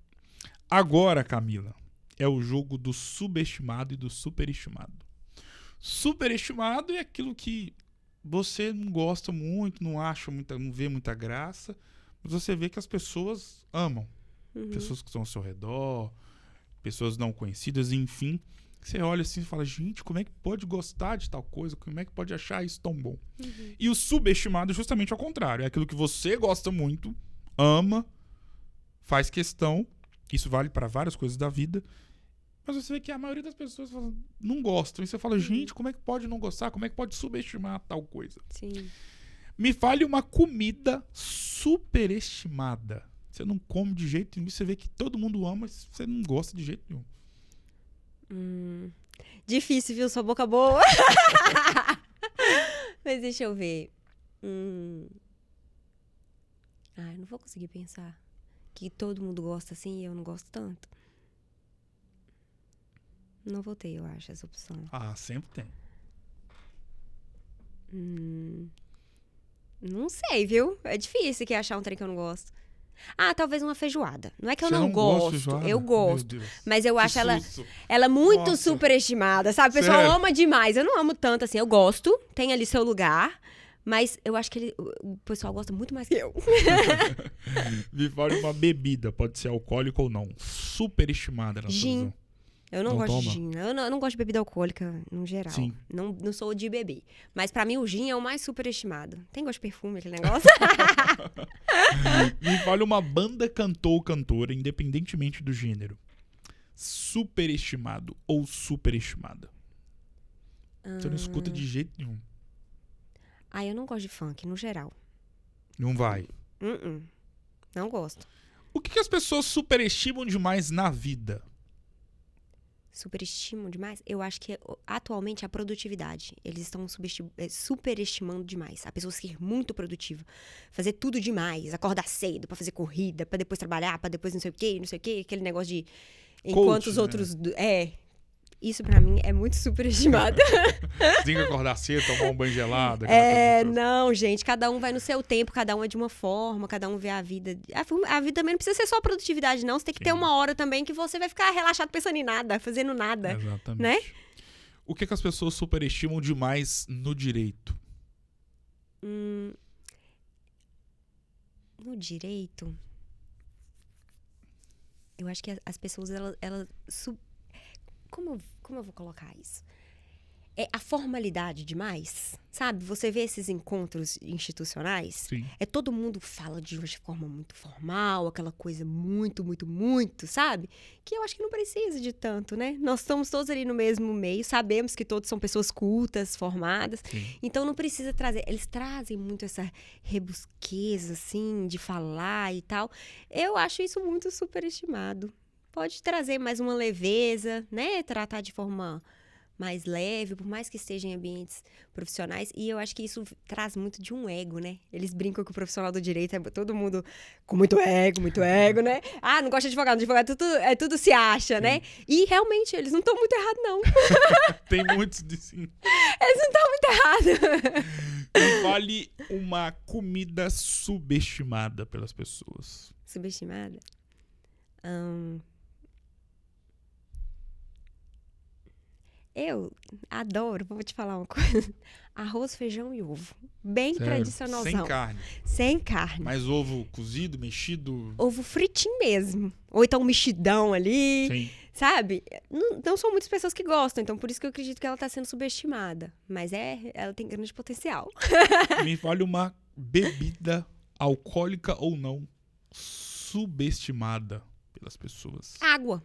A: Agora, Camila, é o jogo do subestimado e do superestimado. Superestimado é aquilo que você não gosta muito, não vê muita graça, mas você vê que as pessoas amam. Uhum. Pessoas que estão ao seu redor, pessoas não conhecidas, enfim. Você olha assim e fala, gente, como é que pode gostar de tal coisa? Como é que pode achar isso tão bom? Uhum. E o subestimado é justamente ao contrário. É aquilo que você gosta muito, ama, faz questão. Isso vale para várias coisas da vida. Mas você vê que a maioria das pessoas não gostam. E você fala, gente, como é que pode não gostar? Como é que pode subestimar tal coisa?
B: Sim.
A: Me fale uma comida superestimada. Você não come de jeito nenhum. Você vê que todo mundo ama, mas você não gosta de jeito nenhum.
B: Difícil, viu? Sua boca boa. Mas deixa eu ver. Ai, não vou conseguir pensar. Que todo mundo gosta assim e eu não gosto tanto. Não vou ter, eu acho, essa opção.
A: Ah, sempre tem.
B: Não sei, viu? É difícil aqui achar um trem que eu não gosto. Ah, talvez uma feijoada. Não é que eu
A: Você
B: não
A: gosta de
B: gosto,
A: feijoada?
B: eu
A: Meu
B: gosto.
A: Deus.
B: Mas eu
A: Que
B: acho
A: susto.
B: ela muito
A: Nossa.
B: superestimada, sabe? O pessoal
A: Sério?
B: ama demais. Eu não amo tanto assim. Eu gosto, tem ali seu lugar. Mas eu acho que o pessoal gosta muito mais que eu.
A: Me fale uma bebida, pode ser alcoólica ou não. Superestimada na sua
B: Gin.
A: visão.
B: Eu não
A: Não
B: gosto de
A: toma?
B: gin. Eu não gosto de bebida alcoólica, no geral.
A: Sim.
B: Não sou de beber. Mas pra mim o gin é o mais superestimado. Tem gosto de perfume, aquele negócio?
A: Me fale uma banda, cantor ou cantora, independentemente do gênero. Superestimado ou superestimada. Você não escuta de jeito nenhum.
B: Ah, eu não gosto de funk, no geral.
A: Não vai.
B: Não gosto.
A: O que as pessoas superestimam demais na vida?
B: Superestimam demais? Eu acho que atualmente a produtividade. Eles estão superestimando demais. A pessoa ser muito produtiva. Fazer tudo demais. Acordar cedo pra fazer corrida, pra depois trabalhar, pra depois não sei o quê. Aquele negócio de... Enquanto
A: Coach,
B: os
A: né?
B: outros... Isso pra mim é muito superestimado.
A: Tem que acordar cedo, tomar um banho gelado. aquela coisa toda.
B: Não, gente. Cada um vai no seu tempo, cada um é de uma forma, cada um vê a vida. A vida também não precisa ser só produtividade, não. Você tem que ter uma hora também que você vai ficar relaxado pensando em nada, fazendo nada.
A: Exatamente.
B: Né?
A: O que as pessoas superestimam demais no direito?
B: No direito, eu acho que as pessoas, como eu vou colocar isso? É a formalidade demais, sabe? Você vê esses encontros institucionais,
A: Sim.
B: todo mundo fala de uma forma muito formal, aquela coisa muito, muito, muito, sabe? Que eu acho que não precisa de tanto, né? Nós estamos todos ali no mesmo meio, sabemos que todos são pessoas cultas, formadas,
A: Sim.
B: então não precisa trazer. Eles trazem muito essa rebusqueza, assim, de falar e tal. Eu acho isso muito superestimado. Pode trazer mais uma leveza, né? Tratar de forma mais leve, por mais que esteja em ambientes profissionais. E eu acho que isso traz muito de um ego, né? Eles brincam que o profissional do direito é todo mundo com muito ego, né? Ah, não gosta de advogado tudo se acha, né? E realmente, eles não estão muito errados, não.
A: Tem muitos de sim.
B: Eles não estão muito errados.
A: Me fale uma comida subestimada pelas pessoas.
B: Subestimada? Eu adoro, vou te falar uma coisa. Arroz, feijão e ovo. Bem
A: Sério?
B: tradicionalzão.
A: Sem carne.
B: Sem carne.
A: Mas ovo cozido, mexido.
B: Ovo fritinho mesmo. Ou então um mexidão ali,
A: Sim.
B: sabe? Não são muitas pessoas que gostam, então por isso que eu acredito que ela tá sendo subestimada. Mas ela tem grande potencial.
A: Me fale uma bebida, alcoólica ou não, subestimada pelas pessoas.
B: Água.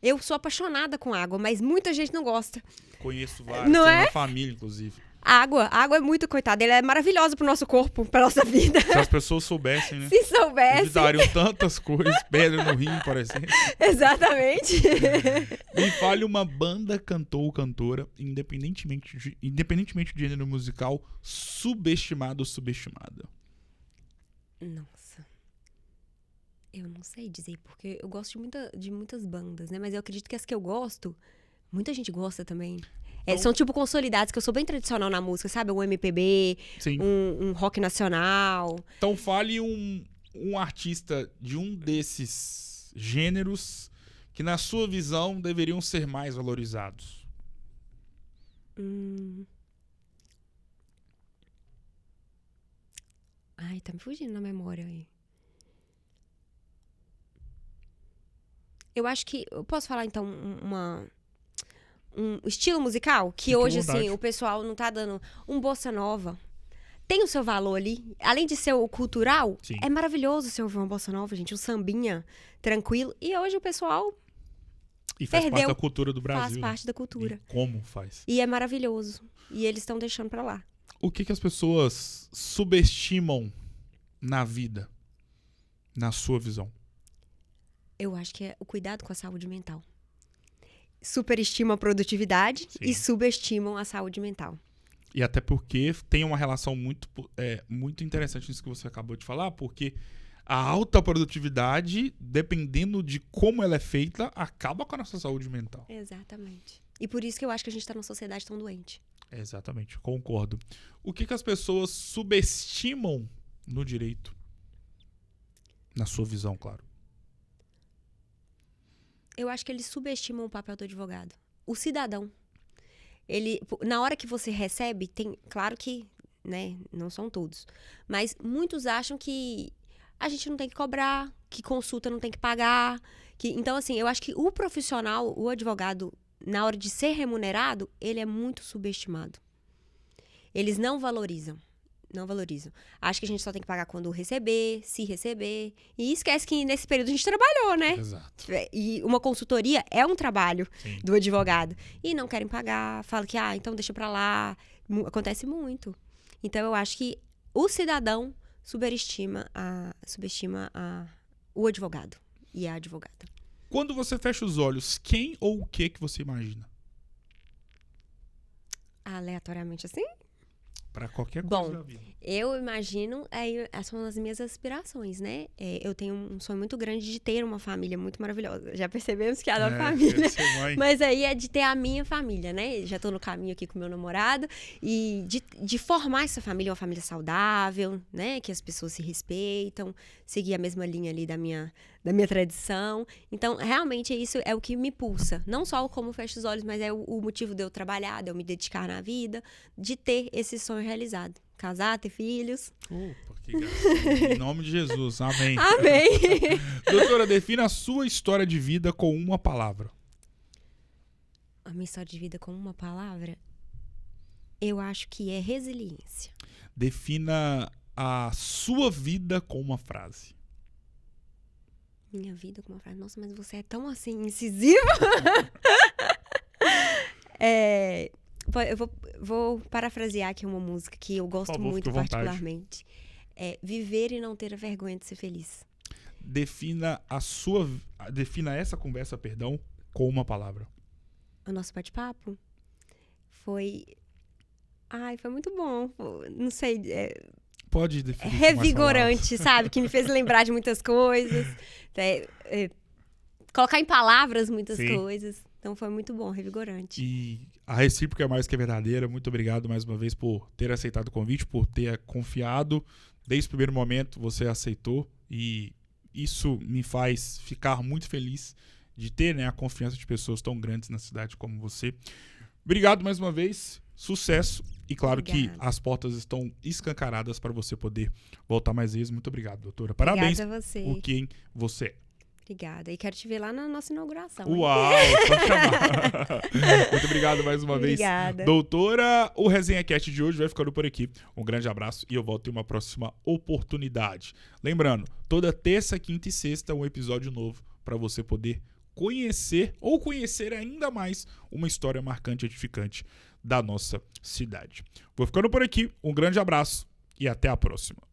B: Eu sou apaixonada com água, mas muita gente não gosta.
A: Conheço vários,
B: Não
A: tem
B: é?
A: na família, inclusive.
B: A água é muito, coitada, ela é maravilhosa pro nosso corpo, pra nossa vida.
A: Se as pessoas soubessem, né?
B: Se soubesse.
A: Evitariam tantas coisas, pedra no rim, por exemplo.
B: Exatamente.
A: Me fale uma banda, cantor ou cantora, independentemente do gênero musical, subestimado ou subestimada.
B: Nossa. Eu não sei dizer, porque eu gosto de muitas bandas, né? Mas eu acredito que as que eu gosto, muita gente gosta também. São tipo consolidados, que eu sou bem tradicional na música, sabe? Um MPB,
A: Sim.
B: um rock nacional.
A: Então fale um artista de um desses gêneros que, na sua visão, deveriam ser mais valorizados.
B: Ai, tá me fugindo na memória aí. Eu acho que... Eu posso falar, então, um estilo musical? Que
A: Fique à
B: hoje,
A: vontade.
B: assim, o pessoal não tá dando... Um bossa nova. Tem o seu valor ali. Além de ser o cultural,
A: Sim.
B: é maravilhoso você ouvir uma bossa nova, gente. Um sambinha tranquilo. E hoje o pessoal
A: E faz parte
B: Perdeu.
A: da cultura do Brasil.
B: faz parte da cultura.
A: E como faz?
B: E é maravilhoso. E eles estão deixando pra lá.
A: O que as pessoas subestimam na vida, na sua visão?
B: Eu acho que é o cuidado com a saúde mental. superestimam a produtividade
A: Sim.
B: e subestimam a saúde mental.
A: E até porque tem uma relação muito interessante nisso que você acabou de falar, porque a alta produtividade, dependendo de como ela é feita, acaba com a nossa saúde mental.
B: Exatamente. E por isso que eu acho que a gente está numa sociedade tão doente.
A: Exatamente, concordo. O que as pessoas subestimam no direito? Na sua visão, claro.
B: Eu acho que eles subestimam o papel do advogado. O cidadão. Na hora que você recebe, claro que, né, não são todos, mas muitos acham que a gente não tem que cobrar, que consulta não tem que pagar. Então, assim, eu acho que o profissional, o advogado, na hora de ser remunerado, ele é muito subestimado. Eles não valorizam. Não valorizam. Acho que a gente só tem que pagar quando receber, se receber. E esquece que nesse período a gente trabalhou, né?
A: Exato.
B: E uma consultoria é um trabalho
A: Sim.
B: do advogado. E não querem pagar, falam que, então deixa pra lá. Acontece muito. Então, eu acho que o cidadão subestima o advogado e a advogada.
A: Quando você fecha os olhos, quem ou o que você imagina?
B: Aleatoriamente assim?
A: Pra qualquer coisa
B: Bom,
A: da vida.
B: eu imagino, essas são as minhas aspirações, né? Eu tenho um sonho muito grande de ter uma família muito maravilhosa. Já percebemos que adoro família. Mas aí é de ter a minha família, né? Já tô no caminho aqui com meu namorado. E de formar essa família, uma família saudável, né? Que as pessoas se respeitam, seguir a mesma linha ali da minha tradição. Então, realmente, isso é o que me pulsa. Não só como fecho os olhos, mas é o motivo de eu trabalhar, de eu me dedicar na vida, de ter esse sonho realizado. Casar, ter filhos.
A: Opa, que graça. Em nome de Jesus. Amém.
B: Amém.
A: Doutora, defina a sua história de vida com uma palavra.
B: A minha história de vida com uma palavra, eu acho que é resiliência.
A: Defina a sua vida com uma frase.
B: Minha vida com uma frase. Nossa, mas você é tão assim, incisivo. Eu vou parafrasear aqui uma música que eu gosto muito particularmente. Viver e não ter a vergonha de ser feliz.
A: Defina essa conversa, com uma palavra.
B: O nosso bate-papo foi muito bom. Não sei.
A: Pode definir.
B: Revigorante, sabe? Que me fez lembrar de muitas coisas. Colocar em palavras muitas coisas. Então foi muito bom, revigorante.
A: E a recíproca é mais que verdadeira. Muito obrigado mais uma vez por ter aceitado o convite, por ter confiado. Desde o primeiro momento você aceitou e isso me faz ficar muito feliz de ter, né, a confiança de pessoas tão grandes na cidade como você. Obrigado mais uma vez, sucesso e claro que as portas estão escancaradas para você poder voltar mais vezes. Muito obrigado, doutora. Parabéns por quem você é.
B: Obrigada. E quero te ver lá na nossa inauguração.
A: Uau, só chamar. Muito obrigado mais uma vez. Doutora, o Resenha Cast de hoje vai ficando por aqui. Um grande abraço e eu volto em uma próxima oportunidade. Lembrando, toda terça, quinta e sexta um episódio novo para você poder conhecer ainda mais uma história marcante e edificante da nossa cidade. Vou ficando por aqui. Um grande abraço e até a próxima.